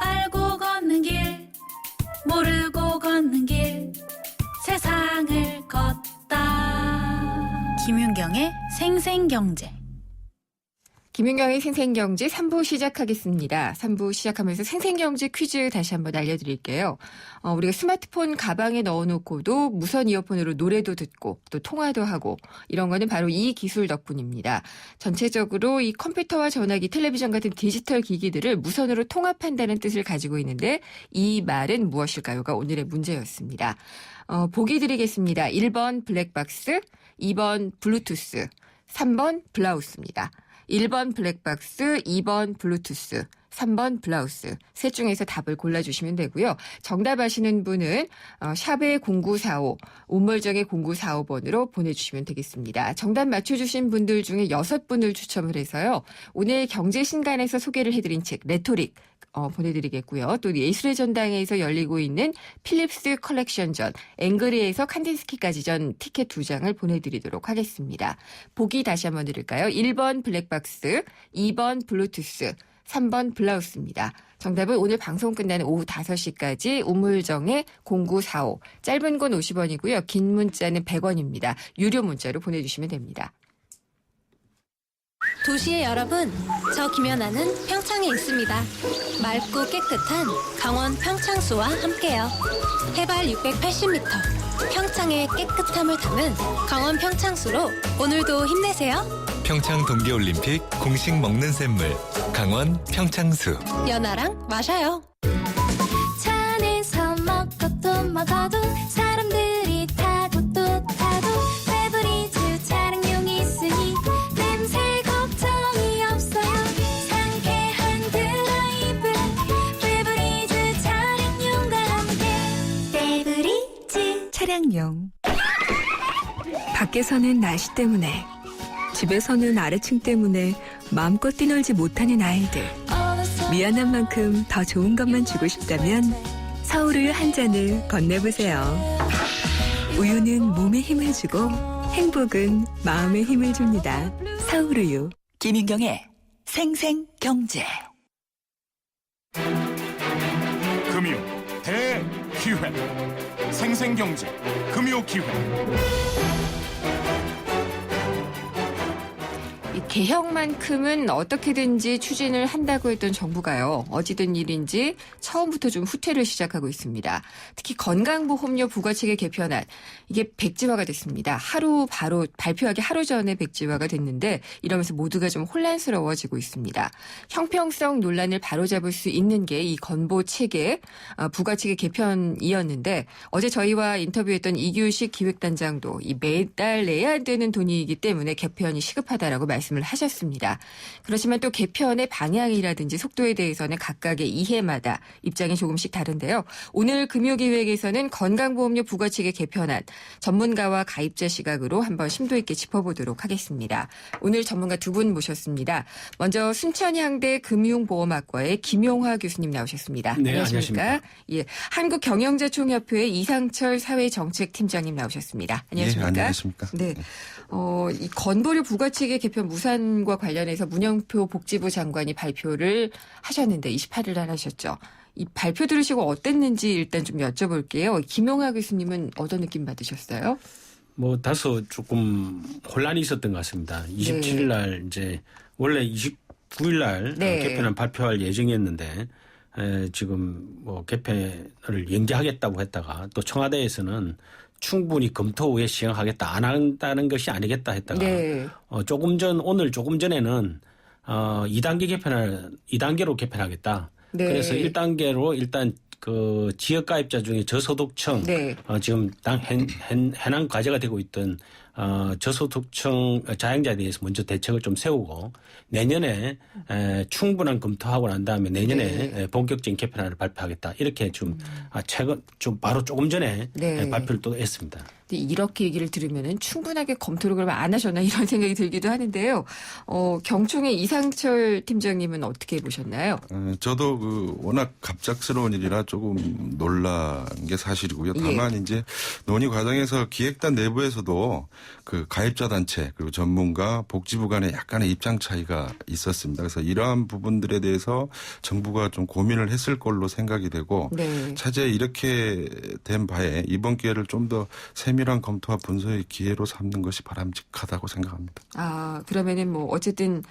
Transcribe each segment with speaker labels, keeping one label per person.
Speaker 1: 알고 걷는 길 모르고 걷는 길 세상을 걷다. 김윤경의 생생경제.
Speaker 2: 김윤경의 생생경제 3부 시작하겠습니다. 3부 시작하면서 생생경제 퀴즈 다시 한번 알려드릴게요. 우리가 스마트폰 가방에 넣어놓고도 무선 이어폰으로 노래도 듣고 또 통화도 하고 이런 거는 바로 이 기술 덕분입니다. 전체적으로 이 컴퓨터와 전화기, 텔레비전 같은 디지털 기기들을 무선으로 통합한다는 뜻을 가지고 있는데 이 말은 무엇일까요가 오늘의 문제였습니다. 보기 드리겠습니다. 1번 블랙박스, 2번 블루투스, 3번 블라우스입니다. 1번 블랙박스, 2번 블루투스, 3번 블라우스. 셋 중에서 답을 골라주시면 되고요. 정답 아시는 분은 샵의 0945, 우물정의 0945번으로 보내주시면 되겠습니다. 정답 맞춰주신 분들 중에 6분을 추첨을 해서요. 오늘 경제신간에서 소개를 해드린 책 레토릭 보내드리겠고요. 또 예술의 전당에서 열리고 있는 필립스 컬렉션전, 앵그리에서 칸딘스키까지전 티켓 2장을 보내드리도록 하겠습니다. 보기 다시 한번 드릴까요? 1번 블랙박스, 2번 블루투스, 3번 블라우스입니다. 정답은 오늘 방송 끝나는 오후 5시까지 우물정의 0945, 짧은 건 50원이고요. 긴 문자는 100원입니다. 유료 문자로 보내주시면 됩니다.
Speaker 3: 도시의 여러분, 저 김연아는 평창에 있습니다. 맑고 깨끗한 강원 평창수와 함께요. 해발 680m, 평창의 깨끗함을 담은 강원 평창수로 오늘도 힘내세요.
Speaker 4: 평창 동계올림픽 공식 먹는 샘물 강원 평창수.
Speaker 3: 연아랑 마셔요.
Speaker 1: 차 안에서 먹고 또 먹어도 사람들이 타고 또 타도 페브리즈 차량용이 있으니 냄새 걱정이 없어요. 상쾌한 드라이브 페브리즈 차량용과 함께 페브리즈
Speaker 5: 차량용. 밖에서는 날씨 때문에, 집에서는 아래층 때문에 마음껏 뛰놀지 못하는 아이들. 미안한 만큼 더 좋은 것만 주고 싶다면 서울우유 한 잔을 건네보세요. 우유는 몸에 힘을 주고 행복은 마음에 힘을 줍니다. 서울우유.
Speaker 6: 김윤경의 생생경제.
Speaker 7: 금요 대기회 생생경제 금요기회.
Speaker 2: 이 개혁만큼은 어떻게든지 추진을 한다고 했던 정부가요. 어찌된 일인지 처음부터 좀 후퇴를 시작하고 있습니다. 특히 건강보험료 부과체계 개편안, 이게 백지화가 됐습니다. 바로 발표하기 하루 전에 백지화가 됐는데 이러면서 모두가 좀 혼란스러워지고 있습니다. 형평성 논란을 바로잡을 수 있는 게 이 건보체계 부과체계 개편이었는데 어제 저희와 인터뷰했던 이규식 기획단장도 이 매달 내야 되는 돈이기 때문에 개편이 시급하다라고 말씀을 하셨습니다. 그렇지만 또 개편의 방향이라든지 속도에 대해서는 각각의 이해마다 입장이 조금씩 다른데요. 오늘 금요기획에서는 건강보험료 부과체계 개편안 전문가와 가입자 시각으로 한번 심도 있게 짚어보도록 하겠습니다. 오늘 전문가 두 분 모셨습니다. 먼저 순천향대 금융보험학과의 김용화 교수님 나오셨습니다.
Speaker 8: 네,
Speaker 2: 안녕하십니까? 예, 한국경영자총협회 이상철 사회정책팀장님 나오셨습니다. 안녕하십니까?
Speaker 9: 네, 안녕하십니까?
Speaker 2: 네. 이 건보료 부과체계 개편 무산과 관련해서 문영표 복지부 장관이 발표를 하셨는데 28일 날 하셨죠. 이 발표 들으시고 어땠는지 일단 좀 여쭤볼게요. 김용하 교수님은 어떤 느낌 받으셨어요?
Speaker 8: 다소 조금 혼란이 있었던 것 같습니다. 27일 날 이제 원래 29일 날 개편을 발표할 예정이었는데 지금 개편을 연기하겠다고 했다가 또 청와대에서는 충분히 검토 후에 시행하겠다, 안 한다는 것이 아니겠다 했다가 오늘 조금 전에는 2단계로 개편하겠다. 그래서 1단계로 일단 그 지역 가입자 중에 저소득층 지금 해당 과제가 되고 있던 저소득층 자영자에 대해서 먼저 대책을 좀 세우고 내년에 충분한 검토하고 난 다음에 내년에 본격적인 개편안을 발표하겠다. 이렇게 좀 최근 좀 바로 조금 전에 발표를 또 했습니다.
Speaker 2: 이렇게 얘기를 들으면은 충분하게 검토를 그러면 안 하셨나 이런 생각이 들기도 하는데요. 경총의 이상철 팀장님은 어떻게 보셨나요?
Speaker 9: 저도 워낙 갑작스러운 일이라 조금 놀란 게 사실이고요. 다만 이제 논의 과정에서 기획단 내부에서도 그 가입자 단체 그리고 전문가 복지부 간에 약간의 입장 차이가 있었습니다. 그래서 이러한 부분들에 대해서 정부가 좀 고민을 했을 걸로 생각이 되고
Speaker 2: 네.
Speaker 9: 차제에 이렇게 된 바에 이번 기회를 좀 더 세밀한 검토와 분석의 기회로 삼는 것이 바람직하다고 생각합니다.
Speaker 2: 아, 그러면은 뭐 어쨌든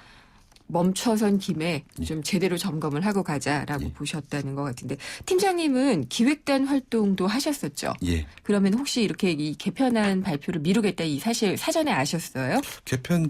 Speaker 2: 멈춰선 김에 좀 제대로 점검을 하고 가자라고 보셨다는 것 같은데 팀장님은 기획단 활동도 하셨었죠?
Speaker 9: 예.
Speaker 2: 그러면 혹시 이렇게 이 개편안 발표를 미루겠다 이 사실 사전에 아셨어요?
Speaker 9: 개편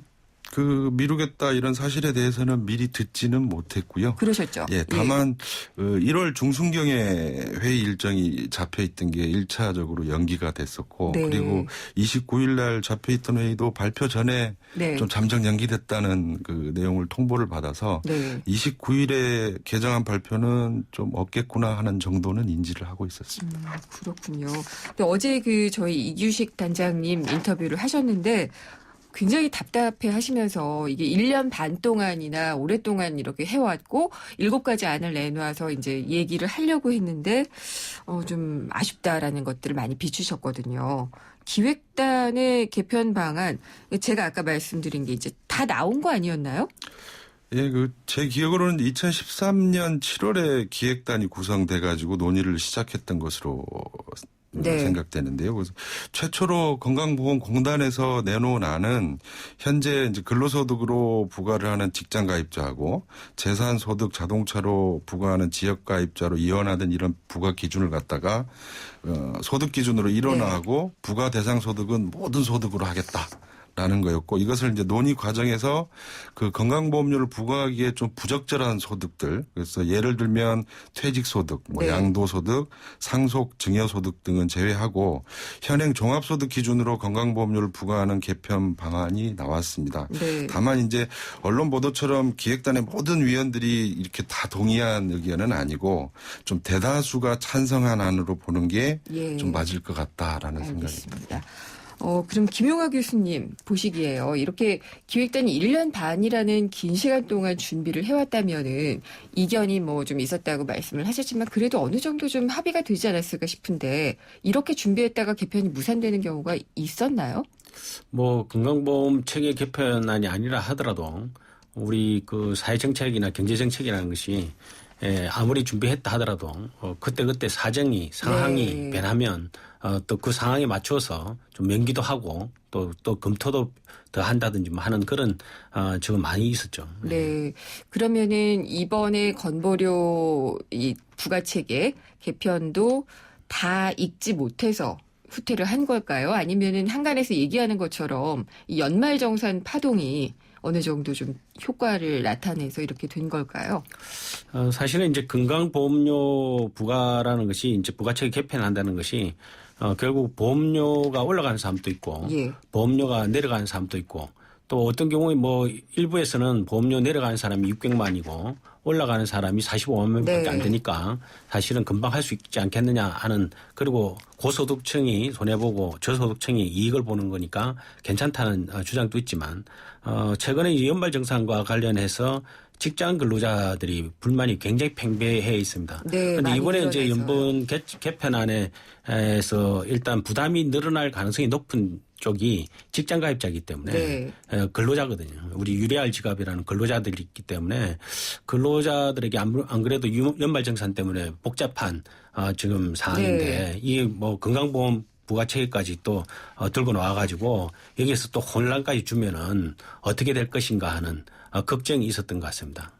Speaker 9: 미루겠다 이런 사실에 대해서는 미리 듣지는 못했고요.
Speaker 2: 그러셨죠?
Speaker 9: 예, 다만 1월 중순경에 회의 일정이 잡혀 있던 게 1차적으로 연기가 됐었고
Speaker 2: 네.
Speaker 9: 그리고 29일 날 잡혀 있던 회의도 발표 전에
Speaker 2: 네.
Speaker 9: 좀 잠정 연기됐다는 그 내용을 통보를 받아서
Speaker 2: 네.
Speaker 9: 29일에 개정안 발표는 좀 없겠구나 하는 정도는 인지를 하고 있었습니다.
Speaker 2: 그렇군요. 근데 어제 저희 이규식 단장님 인터뷰를 하셨는데 굉장히 답답해 하시면서 이게 1년 반 동안이나 오랫동안 이렇게 해왔고 7가지 안을 내놔서 이제 얘기를 하려고 했는데 좀 아쉽다라는 것들을 많이 비추셨거든요. 기획단의 개편 방안 제가 아까 말씀드린 게 이제 다 나온 거 아니었나요?
Speaker 9: 예, 제 기억으로는 2013년 7월에 기획단이 구성돼 가지고 논의를 시작했던 것으로
Speaker 2: 네.
Speaker 9: 생각되는데요. 그래서 최초로 건강보험공단에서 내놓은 안은 현재 이제 근로소득으로 부과를 하는 직장 가입자하고 재산소득 자동차로 부과하는 지역 가입자로 이원하던 이런 부과 기준을 갖다가 소득 기준으로 일원화하고 부과 대상 소득은 모든 소득으로 하겠다. 라는 거였고 이것을 이제 논의 과정에서 그 건강보험료를 부과하기에 좀 부적절한 소득들 그래서 예를 들면 퇴직소득, 뭐
Speaker 2: 네.
Speaker 9: 양도소득, 상속, 증여소득 등은 제외하고 현행 종합소득 기준으로 건강보험료를 부과하는 개편 방안이 나왔습니다.
Speaker 2: 네.
Speaker 9: 다만 이제 언론 보도처럼 기획단의 모든 위원들이 이렇게 다 동의한 의견은 아니고 좀 대다수가 찬성한 안으로 보는 게 좀 맞을 것 같다라는
Speaker 2: 알겠습니다.
Speaker 9: 생각입니다.
Speaker 2: 그럼 김용하 교수님 보시기에요. 이렇게 기획단이 1년 반이라는 긴 시간 동안 준비를 해왔다면은 이견이 뭐 좀 있었다고 말씀을 하셨지만 그래도 어느 정도 좀 합의가 되지 않았을까 싶은데 이렇게 준비했다가 개편이 무산되는 경우가 있었나요?
Speaker 8: 뭐 건강보험 체계 개편안이 아니라 하더라도 우리 그 사회정책이나 경제정책이라는 것이 아무리 준비했다 하더라도 그때그때 상황이
Speaker 2: 네.
Speaker 8: 변하면 또 그 상황에 맞춰서 좀 연기도 하고 또 검토도 더 한다든지 뭐 하는 그런 지금 많이 있었죠.
Speaker 2: 네. 그러면은 이번에 건보료 이 부가체계 개편도 다 읽지 못해서 후퇴를 한 걸까요? 아니면은 한간에서 얘기하는 것처럼 이 연말정산 파동이 어느 정도 좀 효과를 나타내서 이렇게 된 걸까요?
Speaker 8: 사실은 이제 건강보험료 부과라는 것이 이제 부가체계 개편한다는 것이 결국 보험료가 올라가는 사람도 있고 보험료가 내려가는 사람도 있고 또 어떤 경우에 뭐 일부에서는 보험료 내려가는 사람이 600만이고 올라가는 사람이 45만 명밖에 안 되니까 사실은 금방 할 수 있지 않겠느냐 하는 그리고 고소득층이 손해보고 저소득층이 이익을 보는 거니까 괜찮다는 주장도 있지만 최근에 이 연말정산과 관련해서 직장 근로자들이 불만이 굉장히 팽배해 있습니다. 그런데 이번에 이제 연번 개편안에서 일단 부담이 늘어날 가능성이 높은 쪽이 직장 가입자이기 때문에 근로자거든요. 우리 유리알 지갑이라는 근로자들이 있기 때문에 근로자들에게 안 그래도 연말정산 때문에 복잡한 지금 상황인데 이 뭐 건강보험 부가체계까지 또 들고 나와가지고 여기에서 또 혼란까지 주면은 어떻게 될 것인가 하는 걱정이 있었던 것 같습니다.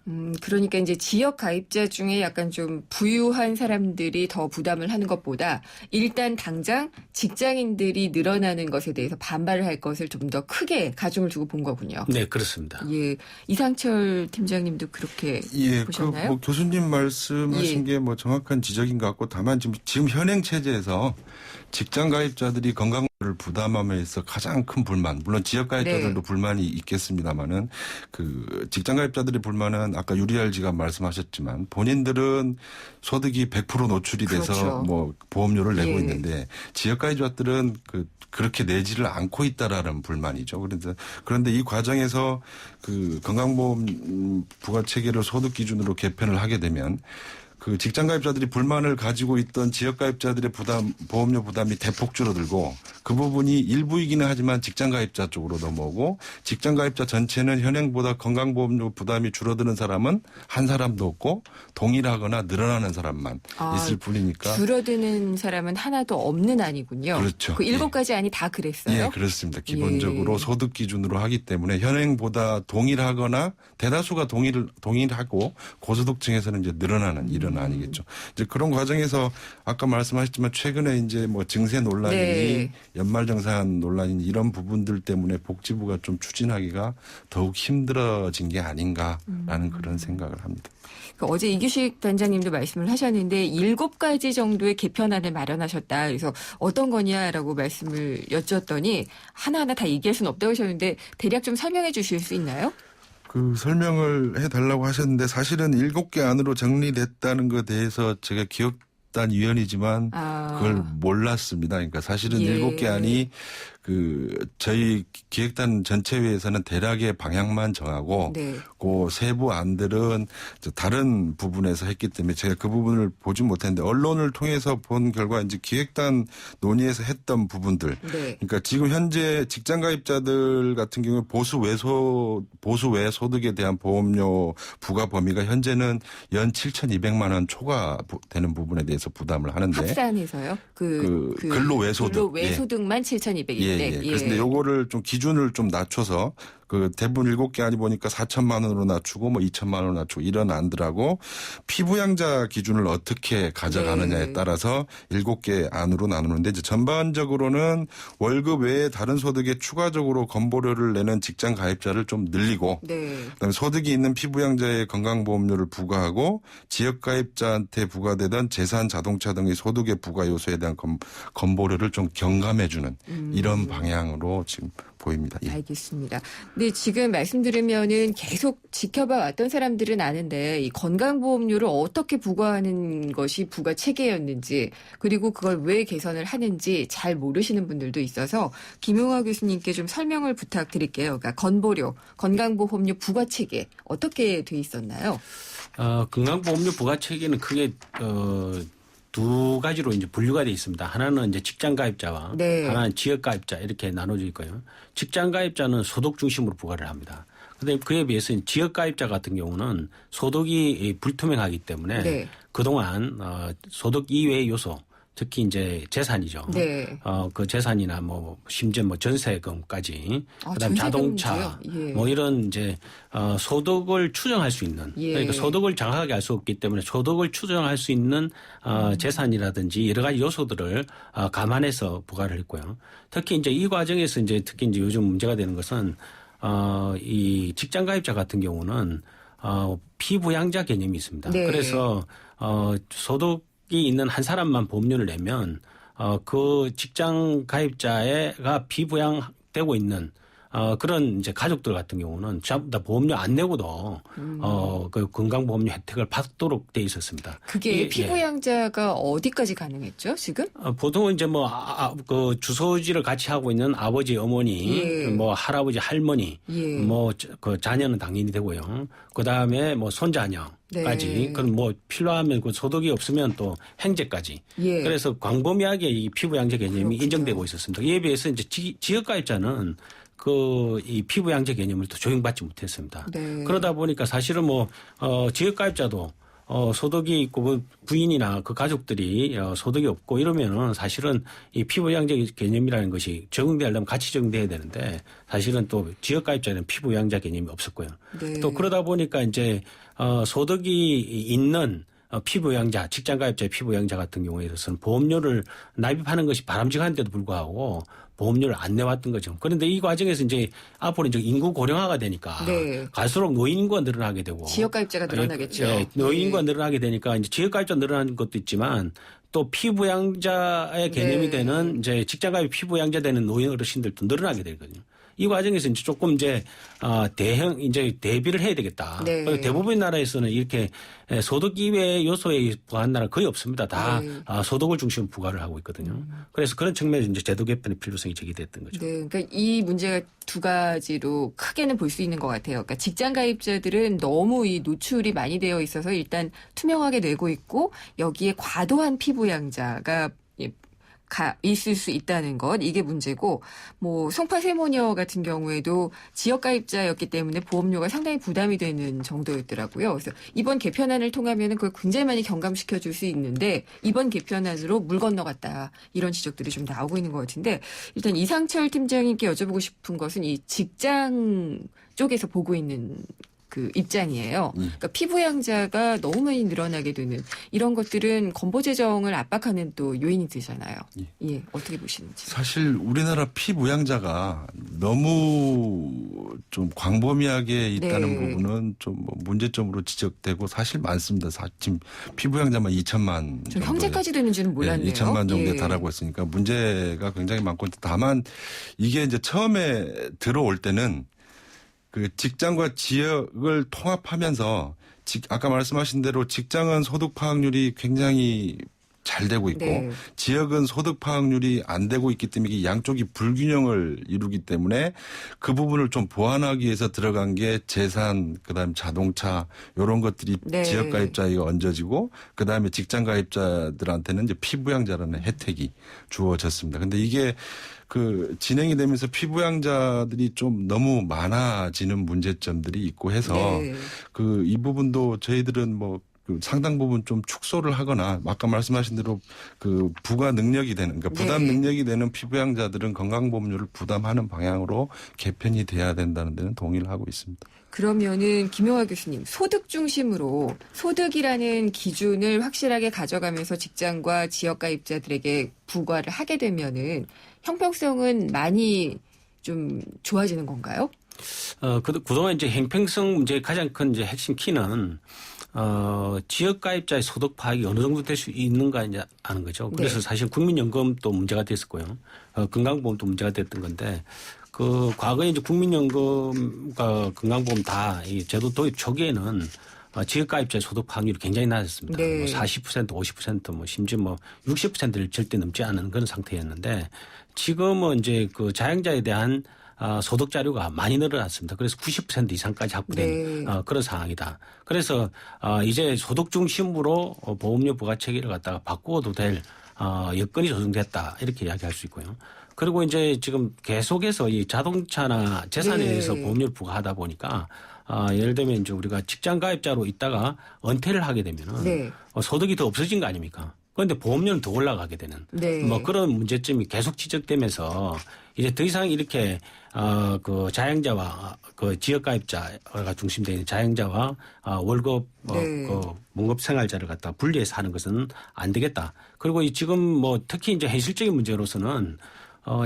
Speaker 2: 그러니까 이제 지역 가입자 중에 약간 좀 부유한 사람들이 더 부담을 하는 것보다 일단 당장 직장인들이 늘어나는 것에 대해서 반발을 할 것을 좀 더 크게 가중을 두고 본 거군요.
Speaker 8: 네, 그렇습니다.
Speaker 2: 예, 이상철 팀장님도 그렇게 보셨나요?
Speaker 9: 뭐 교수님 말씀하신 게 뭐 정확한 지적인 것 같고 다만 지금 현행 체제에서 직장 가입자들이 건강을 부담함에서 가장 큰 불만, 물론 지역 가입자들도 불만이 있겠습니다만은 그 직장 가입자들의 불만은 아까 유리알 지갑 말씀하셨지만 본인들은 소득이 100% 노출이 돼서 뭐 보험료를 내고 있는데 지역 가입자들은 그렇게 내지를 않고 있다라는 불만이죠. 그런데 이 과정에서 그 건강보험 부가 체계를 소득 기준으로 개편을 하게 되면 그 직장가입자들이 불만을 가지고 있던 지역가입자들의 보험료 부담이 대폭 줄어들고 그 부분이 일부이기는 하지만 직장가입자 쪽으로 넘어오고 직장가입자 전체는 현행보다 건강보험료 부담이 줄어드는 사람은 한 사람도 없고 동일하거나 늘어나는 사람만 있을 뿐이니까.
Speaker 2: 줄어드는 사람은 하나도 없는 안이군요.
Speaker 9: 그렇죠.
Speaker 2: 그 7가지 안이 다 그랬어요?
Speaker 9: 예, 그렇습니다. 기본적으로 소득 기준으로 하기 때문에 현행보다 동일하거나 대다수가 동일하고 고소득층에서는 이제 늘어나는 이런 안이겠죠. 이제 그런 과정에서 아까 말씀하셨지만 최근에 이제 뭐 증세 논란이 연말정산 논란이 이런 부분들 때문에 복지부가 좀 추진하기가 더욱 힘들어진 게 아닌가라는 그런 생각을 합니다.
Speaker 2: 어제 이규식 단장님도 말씀을 하셨는데 7가지 정도의 개편안을 마련하셨다. 그래서 어떤 거냐라고 말씀을 여쭸더니 하나하나 다 얘기할 수는 없다고 하셨는데 대략 좀 설명해 주실 수 있나요?
Speaker 9: 그 설명을 해달라고 하셨는데 사실은 7개 안으로 정리됐다는 것에 대해서 제가 기획단 위원이지만 그걸 몰랐습니다. 그러니까 사실은 7개 안이 그 저희 기획단 전체회에서는 대략의 방향만 정하고 그 세부 안들은 다른 부분에서 했기 때문에 제가 그 부분을 보지 못했는데 언론을 통해서 본 결과 이제 기획단 논의에서 했던 부분들 그러니까 지금 현재 직장가입자들 같은 경우에 보수 외 소득에 대한 보험료 부과 범위가 현재는 연 7,200만 원 초과되는 부분에 대해서 부담을 하는데
Speaker 2: 합산해서요? 그
Speaker 9: 근로 외소득.
Speaker 2: 근로 외소득만 7,200인데.
Speaker 9: 그런데 요거를 좀 기준을 좀 낮춰서 그 대부분 7개 안이 보니까 4천만 원으로 낮추고 뭐 2천만 원으로 낮추고 이런 안들하고 피부양자 기준을 어떻게 가져가느냐에 따라서 7개 안으로 나누는데 이제 전반적으로는 월급 외에 다른 소득에 추가적으로 건보료를 내는 직장 가입자를 좀 늘리고 그다음에 소득이 있는 피부양자의 건강보험료를 부과하고 지역 가입자한테 부과되던 재산, 자동차 등의 소득의 부과 요소에 대한 건보료를 좀 경감해주는 이런 방향으로 지금 보입니다.
Speaker 2: 알겠습니다. 근데 지금 말씀 들으면은 계속 지켜봐 왔던 사람들은 아는데 이 건강보험료를 어떻게 부과하는 것이 부과 체계였는지 그리고 그걸 왜 개선을 하는지 잘 모르시는 분들도 있어서 김용화 교수님께 좀 설명을 부탁드릴게요. 그러니까 건보료, 건강보험료 부과 체계 어떻게 돼 있었나요?
Speaker 8: 건강보험료 부과 체계는 크게 두 가지로 이제 분류가 돼 있습니다. 하나는 이제 직장 가입자와 하나는 지역 가입자 이렇게 나눠져 있고요. 직장 가입자는 소득 중심으로 부과를 합니다. 그런데 그에 비해서 지역 가입자 같은 경우는 소득이 불투명하기 때문에 그동안 소득 이외의 요소 특히 이제 재산이죠. 그 재산이나 뭐 심지어 뭐 전세금까지 그다음 자동차 뭐 이런 이제 소득을 추정할 수 있는 그러니까 소득을 정확하게 알 수 없기 때문에 소득을 추정할 수 있는 재산이라든지 여러 가지 요소들을 감안해서 부과를 했고요. 특히 이제 이 과정에서 이제 특히 이제 요즘 문제가 되는 것은 이 직장 가입자 같은 경우는 피부양자 개념이 있습니다. 그래서 소득이 있는 한 사람만 보험료를 내면 그 직장 가입자가 피부양되고 있는 그런 이제 가족들 같은 경우는 전부 다 보험료 안 내고도 그 건강보험료 혜택을 받도록 돼 있었습니다.
Speaker 2: 그게 피부양자가 어디까지 가능했죠, 지금?
Speaker 8: 보통은 이제 뭐 그 주소지를 같이 하고 있는 아버지, 어머니, 뭐 할아버지, 할머니, 뭐 그 자녀는 당연히 되고요. 그 다음에 뭐 손자녀까지 그럼 뭐 필요하면 그 소득이 없으면 또 행제까지. 그래서 광범위하게 이 피부양자 개념이 인정되고 있었습니다. 이에 비해서 이제 지역가입자는 이 피부양자 개념을 또 적용받지 못했습니다. 그러다 보니까 사실은 뭐 지역가입자도 소득이 있고 부인이나 그 가족들이 소득이 없고 이러면은 사실은 이 피부양자 개념이라는 것이 적용되려면 같이 적용돼야 되는데 사실은 또 지역가입자는 피부양자 개념이 없었고요. 또 그러다 보니까 이제 소득이 있는 피부양자, 직장가입자의 피부양자 같은 경우에 있어서는 보험료를 납입하는 것이 바람직한데도 불구하고 보험료를 안 내왔던 거죠. 그런데 이 과정에서 이제 앞으로 이제 인구 고령화가 되니까 갈수록 노인 인구가 늘어나게 되고
Speaker 2: 지역가입자가 늘어나겠죠.
Speaker 8: 노인 인구가 늘어나게 되니까 이제 지역가입자 늘어나는 것도 있지만 또 피부양자의 개념이 되는 이제 직장가입 피부양자 되는 노인 어르신들도 늘어나게 되거든요. 이 과정에서 이제 조금 이제 이제 대비를 해야 되겠다.
Speaker 2: 네.
Speaker 8: 대부분의 나라에서는 이렇게 소득 이외의 요소에 부과한 나라 거의 없습니다. 다 소득을 중심으로 부과를 하고 있거든요. 그래서 그런 측면에서 이제 제도 개편의 필요성이 제기됐던 거죠.
Speaker 2: 네, 그러니까 이 문제가 두 가지로 크게는 볼 수 있는 것 같아요. 그러니까 직장 가입자들은 너무 이 노출이 많이 되어 있어서 일단 투명하게 내고 있고 여기에 과도한 피부 양자가 있을 수 있다는 것, 이게 문제고, 뭐 송파 세모녀 같은 경우에도 지역 가입자였기 때문에 보험료가 상당히 부담이 되는 정도였더라고요. 그래서 이번 개편안을 통하면은 그걸 굉장히 많이 경감시켜 줄 수 있는데 이번 개편안으로 물 건너갔다, 이런 지적들이 좀 나오고 있는 것 같은데, 일단 이상철 팀장님께 여쭤보고 싶은 것은 이 직장 쪽에서 보고 있는 그 입장이에요. 그러니까 피부 양자가 너무 많이 늘어나게 되는 이런 것들은 건보 재정을 압박하는 또 요인이 되잖아요. 예, 어떻게 보시는지.
Speaker 9: 사실 우리나라 피부양자가 너무 좀 광범위하게 있다는 부분은 좀 뭐 문제점으로 지적되고 사실 많습니다. 지금 피부양자만 2천만.
Speaker 2: 저 현재까지 되는지는 몰랐네요.
Speaker 9: 2천만 정도에 달하고 있으니까 문제가 굉장히 많고, 다만 이게 이제 처음에 들어올 때는 그 직장과 지역을 통합하면서 아까 말씀하신 대로 직장은 소득 파악률이 굉장히 잘 되고 있고 지역은 소득 파악률이 안 되고 있기 때문에 이게 양쪽이 불균형을 이루기 때문에 그 부분을 좀 보완하기 위해서 들어간 게 재산, 그다음에 자동차 이런 것들이 지역 가입자에게 얹어지고 그다음에 직장 가입자들한테는 이제 피부양자라는 혜택이 주어졌습니다. 근데 이게 그 진행이 되면서 피부양자들이 좀 너무 많아지는 문제점들이 있고 해서 그 이 부분도 저희들은 뭐 그 상당 부분 좀 축소를 하거나 아까 말씀하신 대로 그 부가 능력이 되는, 그러니까 부담 능력이 되는 피부양자들은 건강보험료를 부담하는 방향으로 개편이 돼야 된다는 데는 동의를 하고 있습니다.
Speaker 2: 그러면은 김용화 교수님, 소득 중심으로 소득이라는 기준을 확실하게 가져가면서 직장과 지역 가입자들에게 부과를 하게 되면은 형평성은 많이 좀 좋아지는 건가요?
Speaker 8: 그동안 이제 형평성 문제의 가장 큰 이제 핵심 키는 지역 가입자의 소득 파악이 어느 정도 될 수 있는가 이제 아는 거죠. 그래서 사실 국민연금도 문제가 됐었고요. 건강보험도 문제가 됐던 건데, 그 과거에 이제 국민연금과 건강보험 다 이 제도 도입 초기에는 지역 가입자의 소득 파악률이 굉장히 낮았습니다. 뭐 40%, 50%, 뭐 심지어 뭐 60%를 절대 넘지 않은 그런 상태였는데, 지금은 이제 그 자영자에 대한 소득 자료가 많이 늘어났습니다. 그래서 90% 이상까지 확보된 그런 상황이다. 그래서 이제 소득 중심으로 보험료 부과 체계를 갖다가 바꾸어도 될 여건이 조성됐다, 이렇게 이야기할 수 있고요. 그리고 이제 지금 계속해서 이 자동차나 재산에 대해서 보험료를 부과하다 보니까 예를 들면 이제 우리가 직장 가입자로 있다가 은퇴를 하게 되면은 소득이 더 없어진 거 아닙니까? 그런데 보험료는 더 올라가게 되는 뭐 그런 문제점이 계속 지적되면서 이제 더 이상 이렇게 그 자영자와 그 지역 가입자가 중심되어 자영자와 월급 그 문급 생활자를 갖다 분리해서 하는 것은 안 되겠다. 그리고 이 지금 뭐 특히 이제 현실적인 문제로서는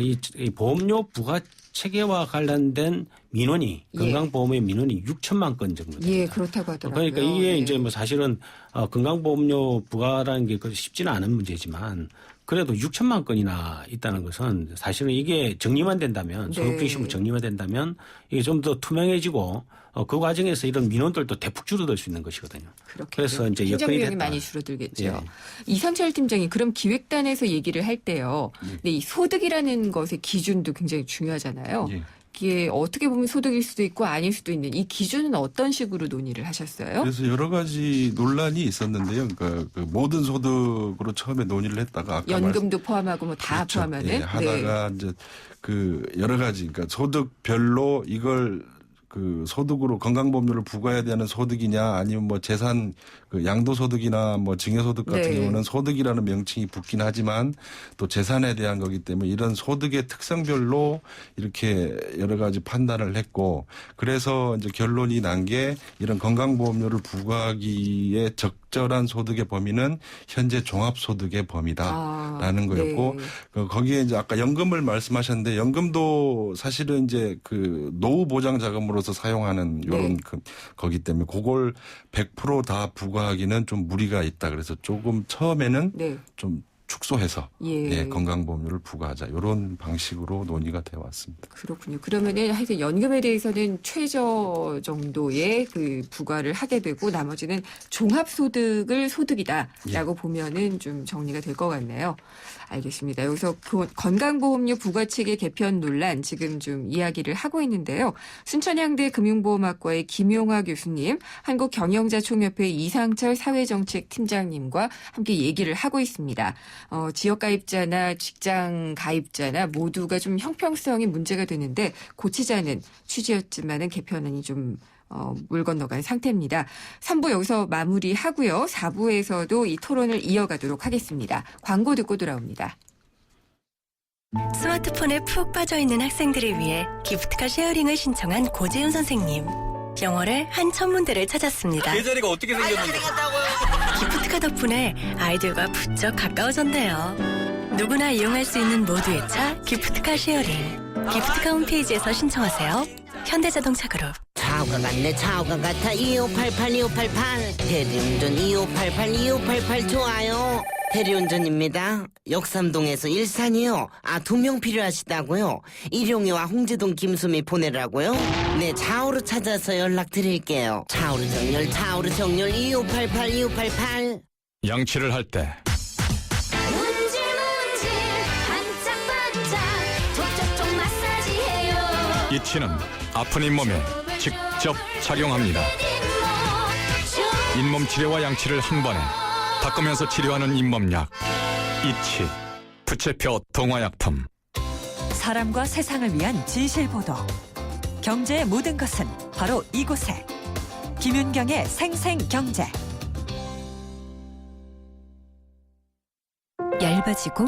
Speaker 8: 이 보험료 부과 체계와 관련된 민원이 건강보험의 민원이 6천만 건 정도 됩니다.
Speaker 2: 예, 그렇다고 하더라고요.
Speaker 8: 그러니까 이게 이제 뭐 사실은 건강보험료 부과라는 게 쉽지는 않은 문제지만 그래도 6천만 건이나 있다는 것은 사실은 이게 정리만 된다면 소득 중심으로 정리만 된다면 이게 좀 더 투명해지고 그 과정에서 이런 민원들도 대폭 줄어들 수 있는 것이거든요. 그래서 이제 여건이 됐다.
Speaker 2: 많이 줄어들겠죠. 이상철 팀장이 그럼 기획단에서 얘기를 할 때요. 근데 이 소득이라는 것의 기준도 굉장히 중요하잖아요. 이게 어떻게 보면 소득일 수도 있고 아닐 수도 있는 이 기준은 어떤 식으로 논의를 하셨어요?
Speaker 9: 그래서 여러 가지 논란이 있었는데요. 그러니까 그 모든 소득으로 처음에 논의를 했다가 아까
Speaker 2: 연금도 포함하고 뭐 다 포함하는
Speaker 9: 하다가 이제 그 여러 가지, 그러니까 소득별로 이걸 그 소득으로 건강보험료를 부과해야 되는 소득이냐 아니면 뭐 재산 그 양도소득이나 뭐 증여소득 같은 경우는 소득이라는 명칭이 붙긴 하지만 또 재산에 대한 거기 때문에 이런 소득의 특성별로 이렇게 여러 가지 판단을 했고, 그래서 이제 결론이 난 게 이런 건강보험료를 부과하기에 적절한 소득의 범위는 현재 종합소득의 범위다라는 거였고, 거기에 이제 아까 연금을 말씀하셨는데 연금도 사실은 이제 그 노후보장자금으로서 사용하는 이런 거기 때문에 그걸 100% 다 부과하기는 좀 무리가 있다. 그래서 조금 처음에는 좀 축소해서
Speaker 2: 예.
Speaker 9: 예, 건강보험료를 부과하자 이런 방식으로 논의가 되어 왔습니다.
Speaker 2: 그렇군요. 그러면은 하여튼 연금에 대해서는 최저 정도의 그 부과를 하게 되고 나머지는 종합소득을 소득이다라고 보면은 좀 정리가 될 것 같네요. 알겠습니다. 여기서 건강보험료 부과체계 개편 논란 지금 좀 이야기를 하고 있는데요. 순천향대 금융보험학과의 김용화 교수님, 한국경영자총협회 이상철 사회정책팀장님과 함께 얘기를 하고 있습니다. 지역가입자나 직장가입자나 모두가 좀 형평성이 문제가 되는데 고치자는 취지였지만은 개편안이 좀 물 건너간 상태입니다. 3부 여기서 마무리하고요. 4부에서도 이 토론을 이어가도록 하겠습니다. 광고 듣고 돌아옵니다.
Speaker 5: 스마트폰에 푹 빠져있는 학생들을 위해 기프트카 쉐어링을 신청한 고재훈 선생님. 영어를 한 천문대를 찾았습니다.
Speaker 10: 계절이가 어떻게 생겼는데?
Speaker 5: 기프트카 덕분에 아이들과 부쩍 가까워졌네요. 누구나 이용할 수 있는 모두의 차 기프트카 쉐어링. 기프트카 홈페이지에서 신청하세요. 현대자동차 그룹.
Speaker 11: 차우가 같네 차우가 같아 2588 2588 대리운전 2588 2588 좋아요. 대리운전입니다. 역삼동에서 일산이요. 2명 필요하시다고요? 일용이와 홍제동 김수미 보내라고요? 네, 차우로 찾아서 연락드릴게요. 차우로 정렬 2588 2588
Speaker 4: 양치를 할 때
Speaker 1: 문질 반짝반짝 톡톡톡 마사지해요.
Speaker 4: 이 치는 아픈 잇몸에 직접 착용합니다. 잇몸 치료와 양치를 한 번에 닦으면서 치료하는 잇몸약 이치 부채표 동화약품.
Speaker 6: 사람과 세상을 위한 진실보도. 경제의 모든 것은 바로 이곳에. 김윤경의 생생경제.
Speaker 5: 얇아지고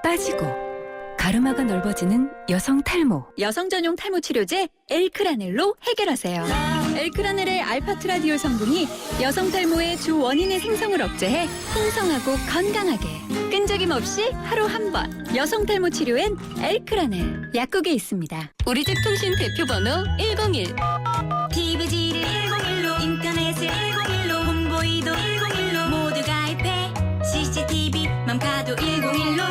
Speaker 5: 빠지고 가르마가 넓어지는 여성 탈모.
Speaker 3: 여성 전용 탈모 치료제 엘크라넬로 해결하세요. 엘크라넬의 알파트라디올 성분이 여성 탈모의 주 원인의 생성을 억제해 풍성하고 건강하게 끈적임 없이 하루 한 번. 여성 탈모 치료엔 엘크라넬 약국에 있습니다. 우리 집 통신 대표 번호 101.
Speaker 1: TV지를 101로 인터넷을 101로 홍보이도 101로 모두 가입해 CCTV만 봐도 101로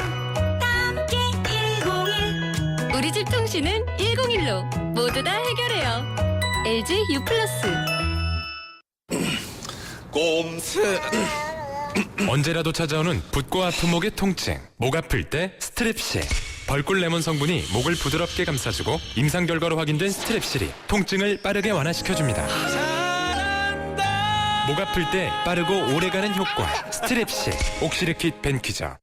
Speaker 1: 함께 101.
Speaker 3: 우리 집 통신은 101로 모두 다 해결해요. LG U+.
Speaker 10: 꼼새
Speaker 4: 언제라도 찾아오는 붓과 두목의 통증. 목 아플 때 스트랩실. 벌꿀 레몬 성분이 목을 부드럽게 감싸주고 임상 결과로 확인된 스트랩실이 통증을 빠르게 완화시켜줍니다. 목 아플 때 빠르고 오래가는 효과. 스트랩실. 옥시르킷 벤키저.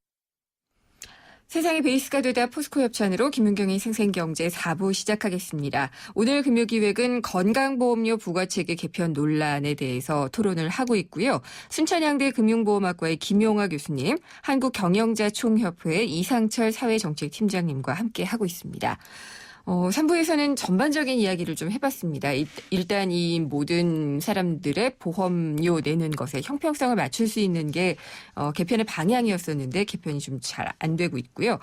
Speaker 2: 세상의 베이스가 되다 포스코 협찬으로 김윤경의 생생경제 4부 시작하겠습니다. 오늘 금요기획은 건강보험료 부과체계 개편 논란에 대해서 토론을 하고 있고요. 순천향대 금융보험학과의 김용화 교수님, 한국경영자총협회 이상철 사회정책팀장님과 함께 하고 있습니다. 3부에서는 전반적인 이야기를 좀 해봤습니다. 일단 이 모든 사람들의 보험료 내는 것에 형평성을 맞출 수 있는 게 개편의 방향이었었는데 개편이 좀 잘 안 되고 있고요.